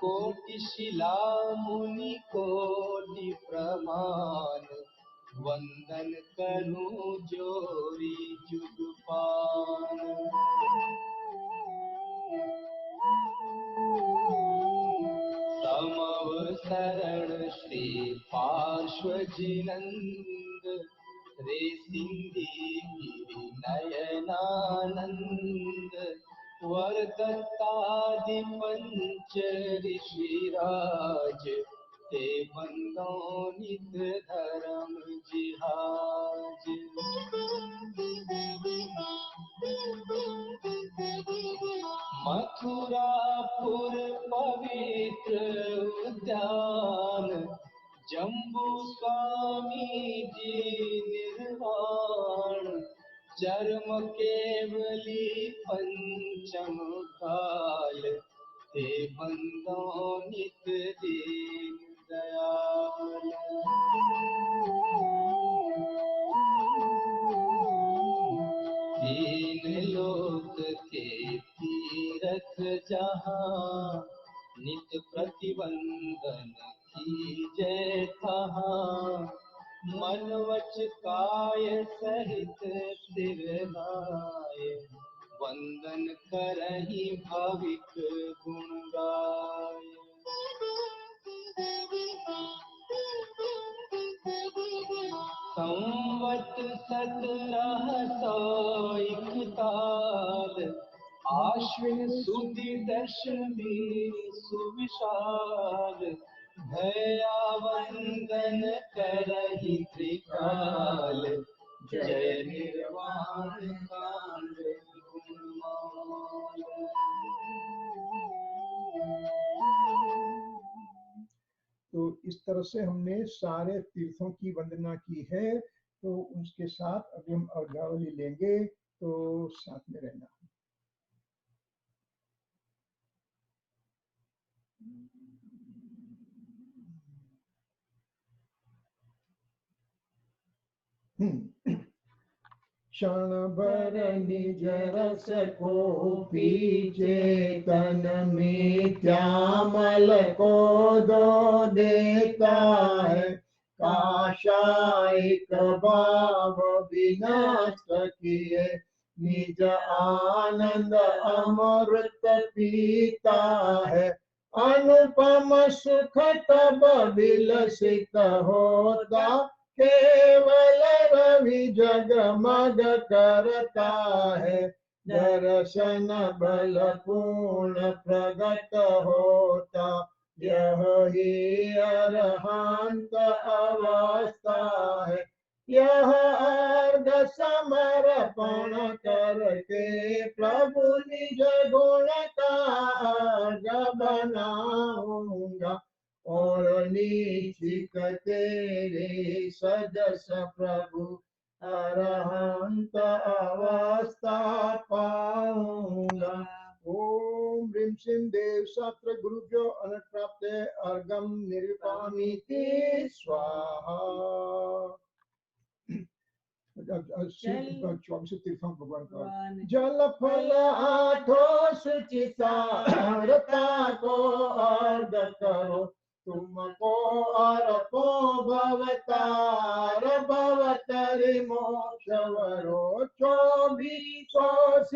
कोटि शिला मुनि कोटि प्रमाण, वंदन करूं जोरी जुगपान। समव शरण श्री पार्श्वजिनंद, रे सिंधी गिरि नयनानंद, वर दत्तादि पंच ऋषिराज, ते बंदों नित धर्म जिहाज। मथुरापुर पवित्र उद्यान, जम्बू स्वामी जी निर्वाण, चर्म केवली पंचम काल, ते बंदों नित दीन दयाल। तीन लोक के तीरथ जहाँ, नित प्रतिबंधन कीजय तहाँ, मन वच काय सहित सिर नाय, वंदन करहि भाविक गुण गाय। संवत 1741, आश्विन सुदी दशमी सुविशाल, भया वंदन करहि त्रिकाल, जय निर्वाण कांड गुणमाल। तो इस तरह से हमने सारे तीर्थों की वंदना की है। तो उसके साथ अभी हम अर्घावली लेंगे, तो साथ में रहना। क्षण भर निज रस को पीछे, तन मिथ्यामल को दो देता है, काशायिक भाव विनाश किए, निज आनंद अमृत पीता है, अनुपम सुख तब विलसित होता, केवल रवि जगमग करता है, दर्शन बल पूर्ण प्रगट होता, यह ही अरहंत अवस्था है। यह अर्घ समर्पण करके प्रभु निज गुण का अर्घ बनाऊंगा, और निश्चित तेरे सजस प्रभु अरहंत अवस्था पाऊंगा। ओम ह्रीं श्रीं देव शास्त्र गुरुभ्यो अनप्राप्ते अर्घम निर्विपामीति स्वाहा। 24 तीर्थों भगवान का जल फल आठों सुचिता को अर्घ करो, तुमको अर्पो भवतार भवतरि मोक्षवरो, 24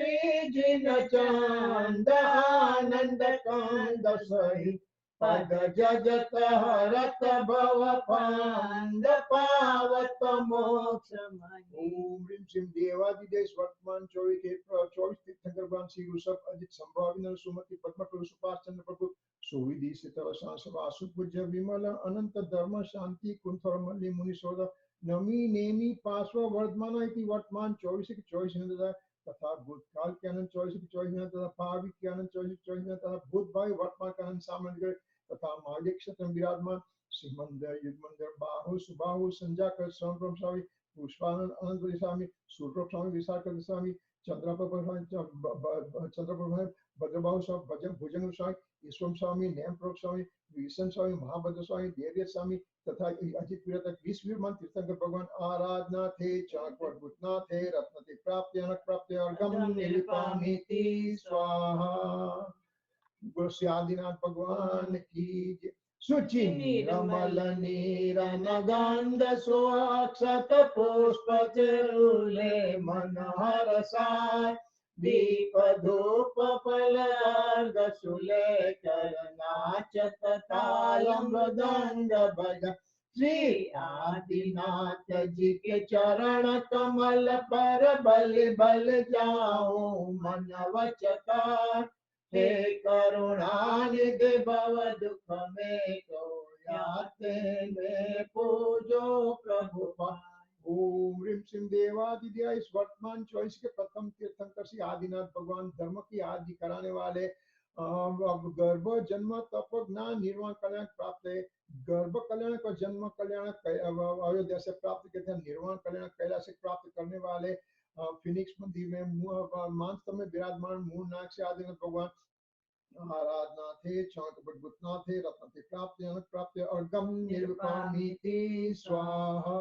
जिन चंद आनंद कंद सही, पद जगत हरत भव पंद पावत मोक्ष। ओम ह्रीं श्रीं देवादिदेश वर्तमान 24 तीर्थंकर भगवान श्री ऋषभ अजित संभाविन सुमति पद्म प्रभु सुपास चंद्र प्रभु सुविधि सितव सांसवासु पूज्य विमल अनंत धर्म शांति कुंथर मल्ली मुनि सोद नमी नेमी पार्श्व वर्धमान इति वर्तमान 24 के 24 तथा भूतकाल के अनंत 24 के 24 तथा भावी के अनंत 24 के 24 तथा भूत भावी वर्तमान के अनंत सामने तथा महादेव क्षेत्र विराजमान श्रीमंदिर युगमंदिर बाहु सुबाहु संजा कर स्वयं स्वामी पुष्पानंद अनंत स्वामी सूर्य स्वामी विशाख स्वामी चंद्रप्रभा चंद्रप्रभा भद्रबाहु स्वामी भजन भुजंग स्वामी ईश्वर स्वामी नेम प्रभु स्वामी विष्णु स्वामी महाभद्र स्वामी देव्य स्वामी तथा अजित वीर 20 वीरमान तीर्थंकर भगवान आराधना थे चाकवट भूतना थे रत्न थे प्राप्ति अनक प्राप्ति अर्घम निलिपामिति स्वाहा। गुरु श्री आदिनाथ भगवान की सुचि निर्मल नीरन गंध सुअक्षत पुष्प चरुले मन हरसाय, दीप धूप फल अर्घ सुले कर नाचत ताल मृदंग बज, श्री आदिनाथ जी के चरण कमल पर बल बल जाऊं मन वचकार, हे करुणानिधि भव दुख में को याते में पूजो प्रभु पाए। ओम ह्रीं श्रीं देवादिदेव इस वर्तमान 24 के प्रथम तीर्थंकर श्री आदिनाथ भगवान धर्म की आदि कराने वाले गर्भ जन्म तप ज्ञान निर्वाण कल्याण प्राप्त है। गर्भ कल्याण को जन्म कल्याण अयोध्या से प्राप्त करते हैं, निर्वाण कल्याण कैलाश से प्राप्त करने वाले फिनिक्स मंदिर में मांस में विराजमान मूल नाग से आदिनाथ भगवान आराधना थे चांद भूतना थे रत्न थे प्राप्त अनक प्राप्त अर्घम निर्विपामीति स्वाहा।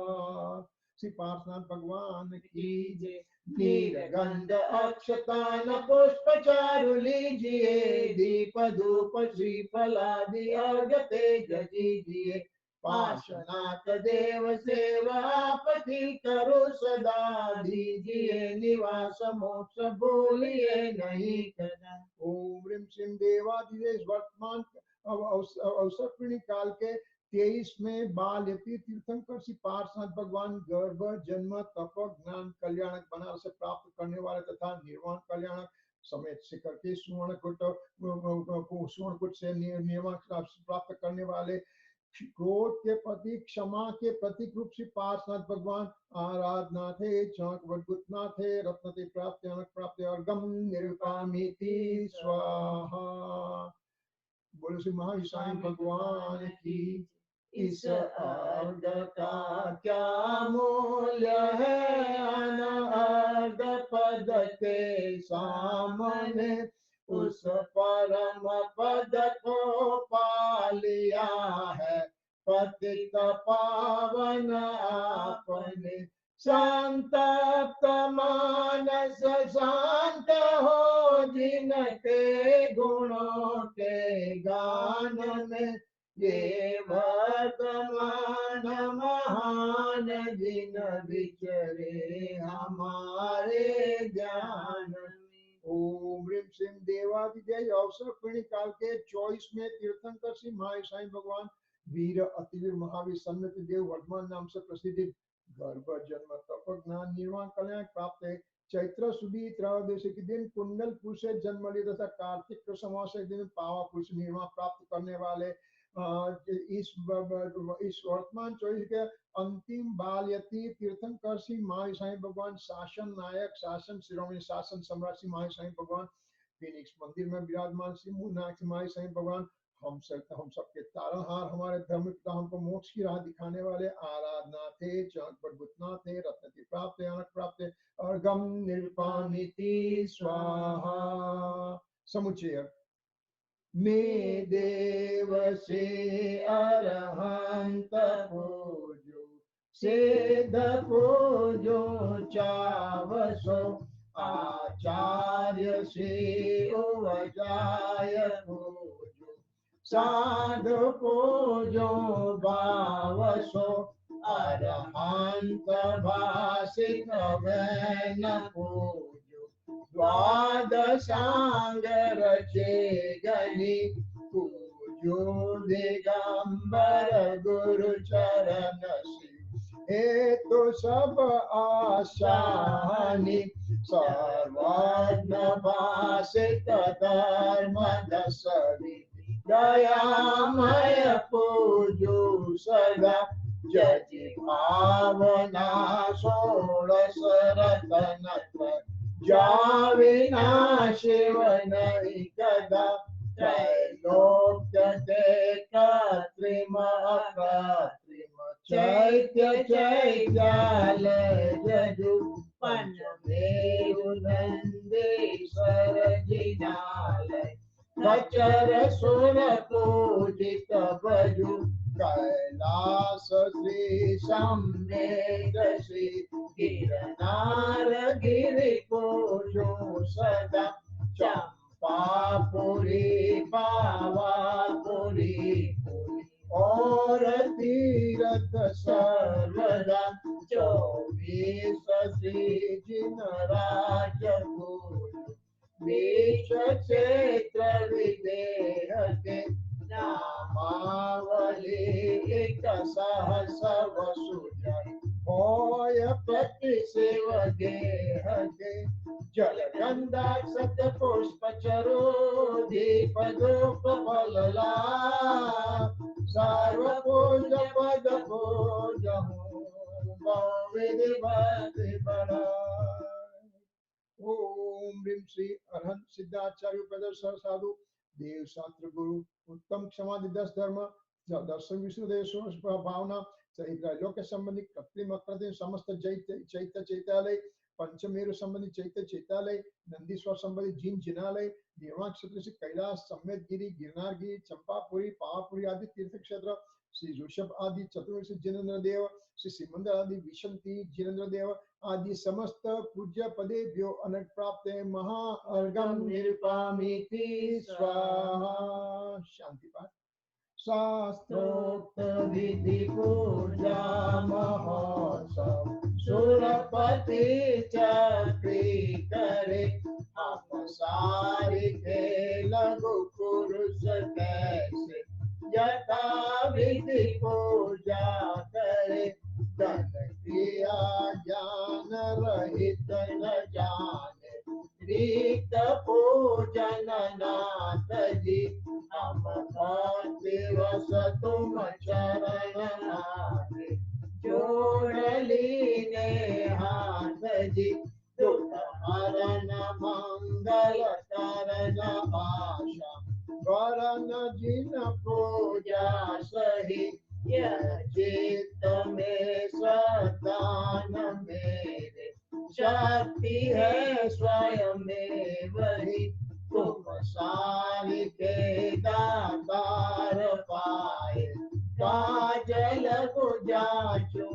श्री पार्श्वनाथ भगवान की जय। नीलगंध अक्षतान पुष्प चारु लीजिए, दीप धूप श्रीफलादि अर्घ तेज दीजिए, पार्श्वनाथ देव सेवा आपकी करो सदा, दीजिए निवास मोक्ष भूलिए नहीं करना। ओम ह्रीं श्रीं देवादिदेव वर्तमान अवसर काल के 23 में बाल यति तीर्थंकर श्री पार्श्वनाथ भगवान गर्भ जन्म तप ज्ञान कल्याणक बनारस से प्राप्त करने वाले तथा निर्वाण कल्याणक समेत शिखर के सुवर्ण कुट से निर्वाण प्राप्त करने वाले, क्रोध के प्रति क्षमा के प्रतीक रूप से पार्श्वनाथ भगवान आराधना थे चाक वटना थे रत्न थे प्राप्त अनक प्राप्त अर्घम निर्विपामीति स्वाहा। बोलो श्री महाविष्णु भगवान की। इस अर्घ का क्या मूल्य है अनर्घ पद के सामने, उस परम पद को पा लिया है पतित पावन आपने, शांत मानस शांत हो जिनके गुणों के गान में, ये वर्तमान महान जिन विचरे हमारे ज्ञान में। ओम ह्रीं श्रीं देवादिदेव अवसर काल के 24 में तीर्थंकर श्री महासाई भगवान वीर अतिवीर महावीर सन्मति देव वर्धमान नाम से प्रसिद्ध गर्भ जन्म तप ज्ञान निर्वाण कल्याण प्राप्त है। चैत्र सुदी त्रयोदशी के दिन कुंडलपुर से जन्म लिए तथा कार्तिक कृष्ण अमावस के दिन पावापुर से निर्वाण प्राप्त करने वाले इस वर्तमान चौबीस के अंतिम बालयती तीर्थंकर श्री माई साईं भगवान शासन नायक शासन शिरोमणि शासन सम्राट श्री माई साईं भगवान फिनिक्स मंदिर में विराजमान श्री मुन्नाथ श्री माई साईं भगवान हम सबके तारणहार हमारे धर्म पिता हमको मोक्ष की राह दिखाने वाले आराधना थे चौक पर भूतनाथ थे रत्न प्राप्त है अनक प्राप्त है और गम निर्पामिति स्वाहा। समुच्चय में देव से अरहंत पूजो सिद्ध पूजो चावसो आचार्य से उवजाय पूजो साधु पूजो भावसो अरहंत भासित वैन पूजो द्वादशांग रचे गली पूजो दिगंबर गुरु चरण हे तो सब आशानि सर्वज्ञ भासित धर्म दसवी दयामय पूजो सदा जति पावना षोडश रतन जाविना शिव नहीं कदा त्रैलोक्य त्रिम चैत्य चैत्यालय जजु पंचमेरु नंदीश्वर जिनालय खचर सुर पूजित भजु कैलास श्री सम्मेद श्री गिरनार गिरि पूजो सदा चंपापुरी पावापुरी और तीरथ सर्वदा 24 श्री जिन राज विश्व क्षेत्र विदेह के नामावली एक सहस वसुजन होय प्रति शिव गेह के जल गंधा सत पुष्प चरो दीप धूप फलला सर्व पूज पद पूज विधि भक्ति बड़ा। ओम ह्रीं श्री अरहंत सिद्धाचार्य प्रदर्शन साधु देव शास्त्र गुरु उत्तम क्षमादि 10 धर्म दर्शन विष्णु देव भावना सहित लोक संबंधी कृत्रिम अकृत्रिम समस्त चैत्य चैत्यालय पंचमेरु संबंधी चैत्य चैत्यालय नंदीश्वर संबंधी जिन जिनालय निर्वाण क्षेत्र से कैलाश समेत गिरी गिरनार गिरी चंपापुरी पावापुरी आदि तीर्थ क्षेत्र श्री ऋषभ आदि चतुर्वेशी जिनेन्द्र देव श्री सिमंदर आदि विशंति जिनेन्द्र देव आदि समस्त पूज्य पदेभ्यो अनक प्राप्त महा अर्घम निरुपामिति स्वाहा। शांति पाठ। शास्त्रोक्त विधि पूजा महोत्सव सुरपति चक्री करे अपसारी के लघु पुरुष कैसे यथा विधि पूजा करे धन क्रिया ज्ञान रहित न जाने रिक्त पूजन नाथ जी हम दिवस तुम चरण नाथे जोड़ लीने हाथ जी दुख हरण मंगल करण आशा वरण जिन पूजा सही चित्त में सदान मेरे शक्ति है स्वयं में वही तुम सारी के दातार पाए काजल बुझाचो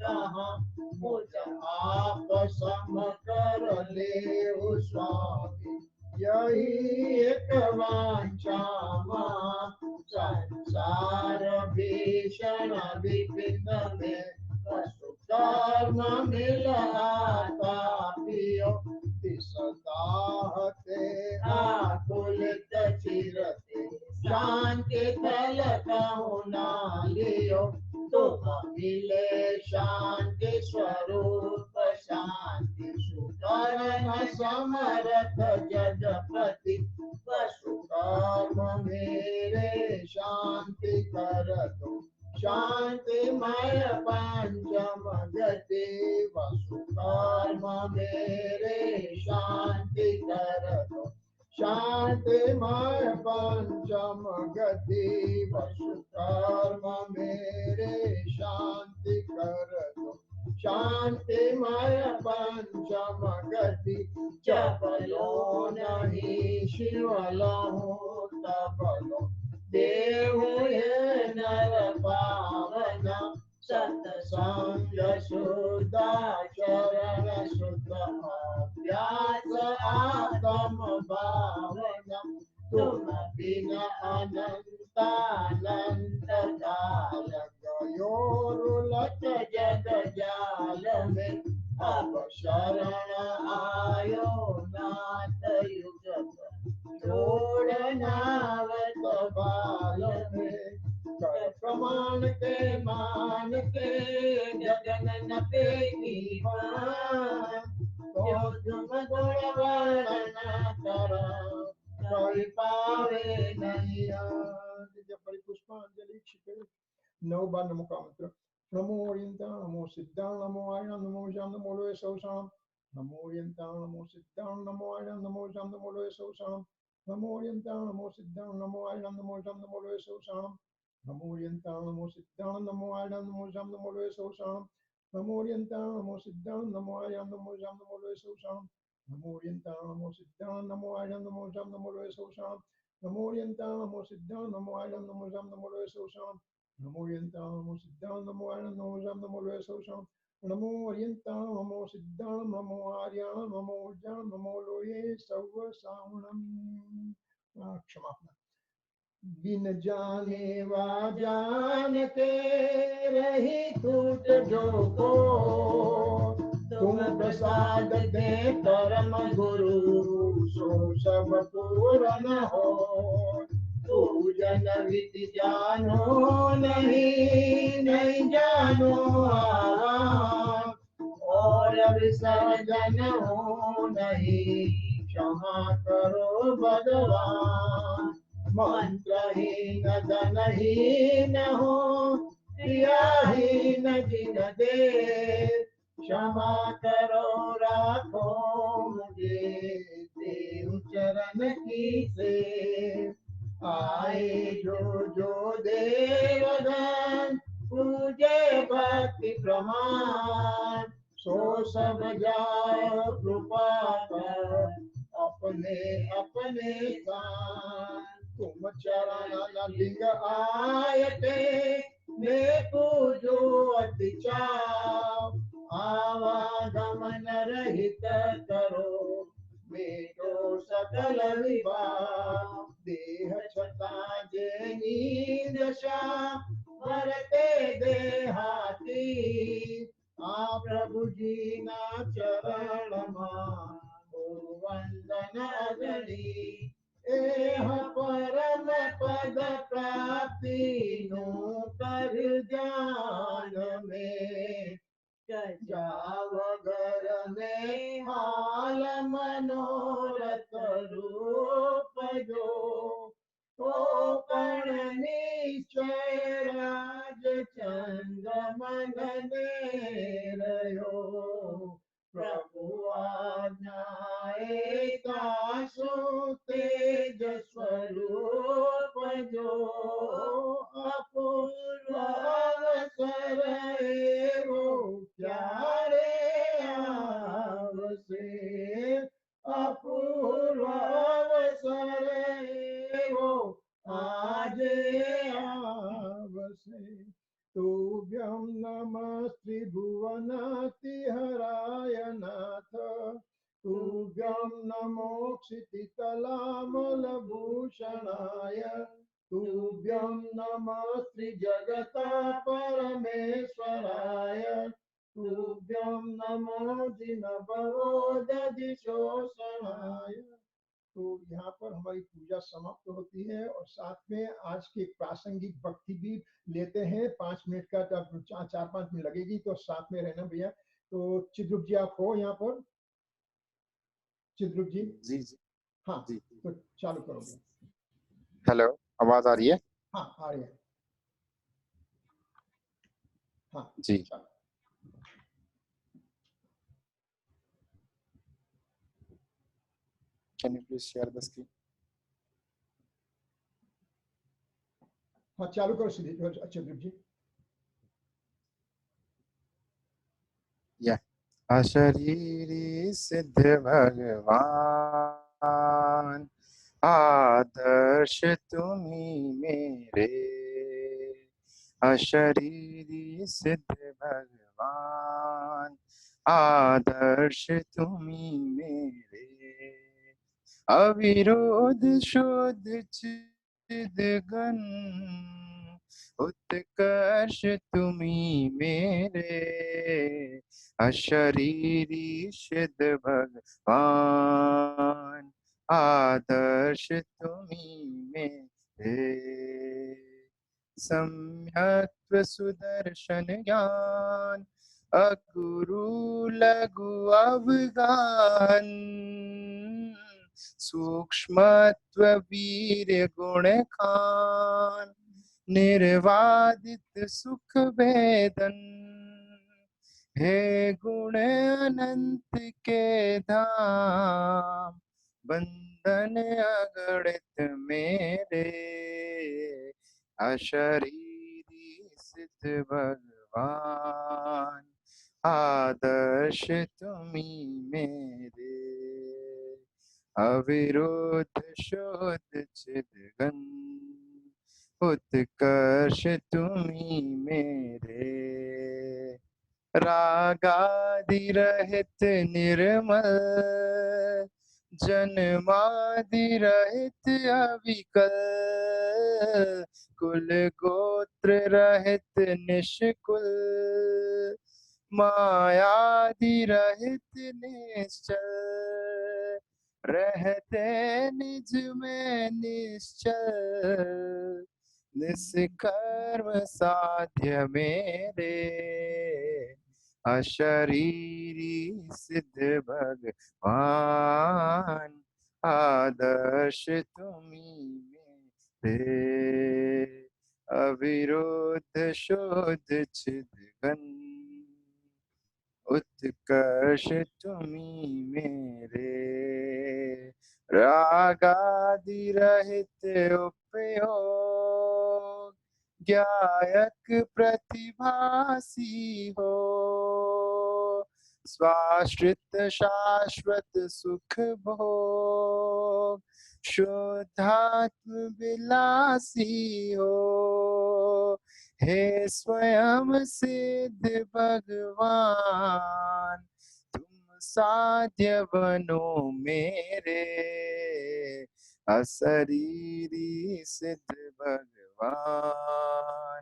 कहाँ मुझ आप सम कर ले स्वामी यही एक वांछा संसार भीषण विपिन में पशु कर्म मिलाता पियो सदाहते आकुलित चिरते शांति फल फल कहूँ ना लियो, तुम मिले शांति स्वरूप शांति सुकरण समरथ जगपति, वसु कर्म मेरे शांति कर दो, शांतिमय पंचम गति, वसु कर्म मेरे शांति कर दो, शांतिमय पंचम गति, वसु कर्म मेरे शांति कर दो, शांतिमय पंचम गति, जब लो नहीं शिव लहू तब लो, देव ये नर पावन, सत्संग शुद्ध चरण शुद्ध अभ्यास आत्म भावन, तुम बिन अनंत अनंत काल गयो रुलत जग जाल में, अब शरण आयो नाथ युग जोड़ नावत बाल में, कर प्रमाण के मान के गगन न पे की पान, तो तुम गुण वर्णन करो कोई पावे नहीं। परिपुष्पांजलि क्षिपे 9 बार नमो का मंत्र। नमो ओरियंता, नमो सिद्धां, नमो आयन, नमो जाम, नमो लोय सौसाम, नमो ओरियंता, नमो सिद्धां, नमो आयन, नमो जाम, नमो लोय सौसाम, नमो ओरियंता, नमो सिद्धां, नमो आयन, नमो जाम, नमो लोय सौसाम, नमो ओरियंता, नमो सिद्धां, नमो आयन, नमो जाम, नमो लोय सौसाम, नमो ओरियंता, नमो सिद्धां, नमो आयन, नमो जाम, नमो लोय सौसाम, नमो ओरियंता, नमो सिद्धां, नमो आयन, नमो जाम, नमो लोय सौसाम, नमो ओरियंता, नमो सिद्धां, नमो आयन, नमो जाम, नमो लोय सौसाम, नमो ओरियंता, नमो सिद्धां, नमो आयन, नमो जाम, नमो लोय सौसाम, नमो ओरियंता, नमो सिद्धां, नमो आर्यन, नमो जाम, नमो लोय सौसाम। क्षमा। बिन जाने वा जानते रही टूट जो को, तुम प्रसाद दे परम गुरु सो सब पूर्ण हो, पूजन विधि जानो नहीं नहीं जानो आवाज, और विसर्जन हो नहीं क्षमा करो भगवान, मंत्रहीन धनहीन हो क्रियाहीन जिन दे, क्षमा करो राखो मुझे देव चरण की से, आए जो देवगण पूजे भक्ति प्रमाण, सो सब जाओ कृपा कर अपने अपने स्थान, तुम चरण लिंग आयते मैं पूजो अति चाव, आवागमन रहित करो मेटो सकल विभाव, देह छता जेनी दशा भरते देहाती, आ प्रभु जी ना चरण वंदन अगणी, एह परम पद प्राप्ति नो कर ध्यान में, जावगर में हाल मनोरथ रूप जो, तो पण निश्चय राज चंद्र मन ने रहो, प्रभु आज्ञाए कासु तेज स्वरूप जो, अपूर्व अवसर एवो प्यारे आवसे, अपूर्व अवसर एवो आज आवसे, तुभ्यं नमः त्रिभुवनातिहराय नाथ, तुभ्यं नमो क्षितितलामलभूषणाय, तुभ्यं नमः श्रीजगता परमेश्वराय, तुभ्यं नमो जिनभवोदधिशोषणाय, तो यहाँ पर हमारी पूजा समाप्त होती है और साथ में आज की प्रासंगिक भक्ति भी लेते हैं। 5 मिनट का 4-5 मिनट लगेगी, तो साथ में रहना भैया। तो चिद्रुप जी आप हो यहाँ पर? चिद्रुप जी? जी जी हाँ, जी। तो चालू करोगे? हेलो, आवाज आ रही है? हाँ, आ रही है। हाँ जी। चलो। Can you please share the screen? हाँ चालू करो चिद्रुप जी। या अशरीरी सिद्ध भगवान, आदर्श तुम्ही मेरे। अशरीरी सिद्ध भगवान, आदर्श तुम्ही मेरे। अविरोध शुद्ध चिदघन, उत्कर्ष तुम्ही मेरे। अशरीरी सिद्ध भगवान, आदर्श तुम्ही मेरे। सम्यक्त्व सुदर्शन ज्ञान, अगुरु लघु अवगाहन। सूक्ष्मत्व वीर्य गुण खान, निर्वादित सुख वेदन। हे गुण अनंत के धाम, बंधन अगणित मेरे। अशरीरी सिद्ध भगवान, आदर्श तुम्ही मेरे। अविरोध शोध चिदघन, उत्कर्ष तुम्ही मेरे। रागादि रहित निर्मल, जन्मादि रहित अविकल। कुल गोत्र रहित निष्कुल, मायादि रहित निश्चल। रहते निज में निश्चल, निष्कर्म साध्य मेरे। अशरीरी सिद्ध भगवान, आदर्श तुम्ही मेरे। अविरोध शोध चिदघन, उत्कर्ष तुम्ही मेरे। रागादि रहित उपयोग, ज्ञायक प्रतिभासी हो। स्वाश्रित शाश्वत सुख भोग, शुद्धात्म विलासी हो। हे स्वयं सिद्ध भगवान, तुम साध्य बनो मेरे। अशरीरी सिद्ध भगवान,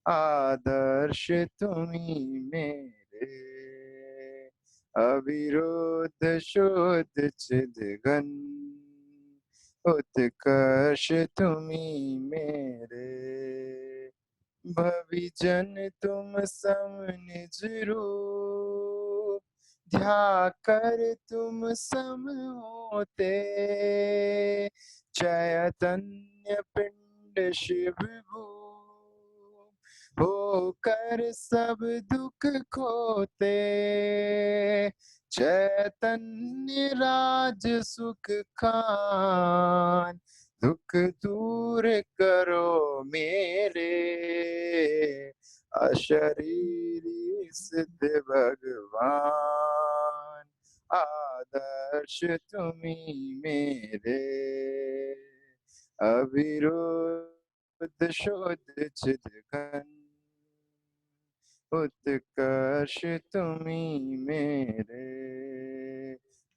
आदर्श तुम्ही मेरे। अविरोध शुद्ध चिदघन, उत्कर्ष तुम्ही मेरे। भविजन तुम सम निज रूप, ध्याकर तुम सम होते। चैतन्य पिंड शिव भूप, होकर सब दुख खोते। चैतन्य राज सुख खान, दुख दूर करो मेरे। अशरीरी सिद्ध भगवान, आदर्श तुम्ही मेरे। अविरोध शोध चिदघन, उत्कर्ष तुम्ही मेरे।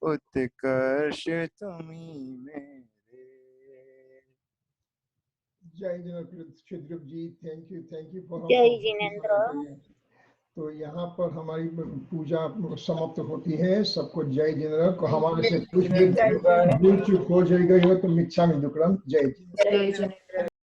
उत्कर्ष तुम्ही मेरे। जय चिद्रुप जी, थैंक यू फॉर जय जिनेंद्र। तो यहाँ पर हमारी पूजा समाप्त होती है। सबको जय जिनेन्द्र। हमारे से कुछ भी भूल चूक हो जाएगा तो मिच्छामि दुक्कड़म। जय जिनेन्द्र। जय जिनेन्द्र।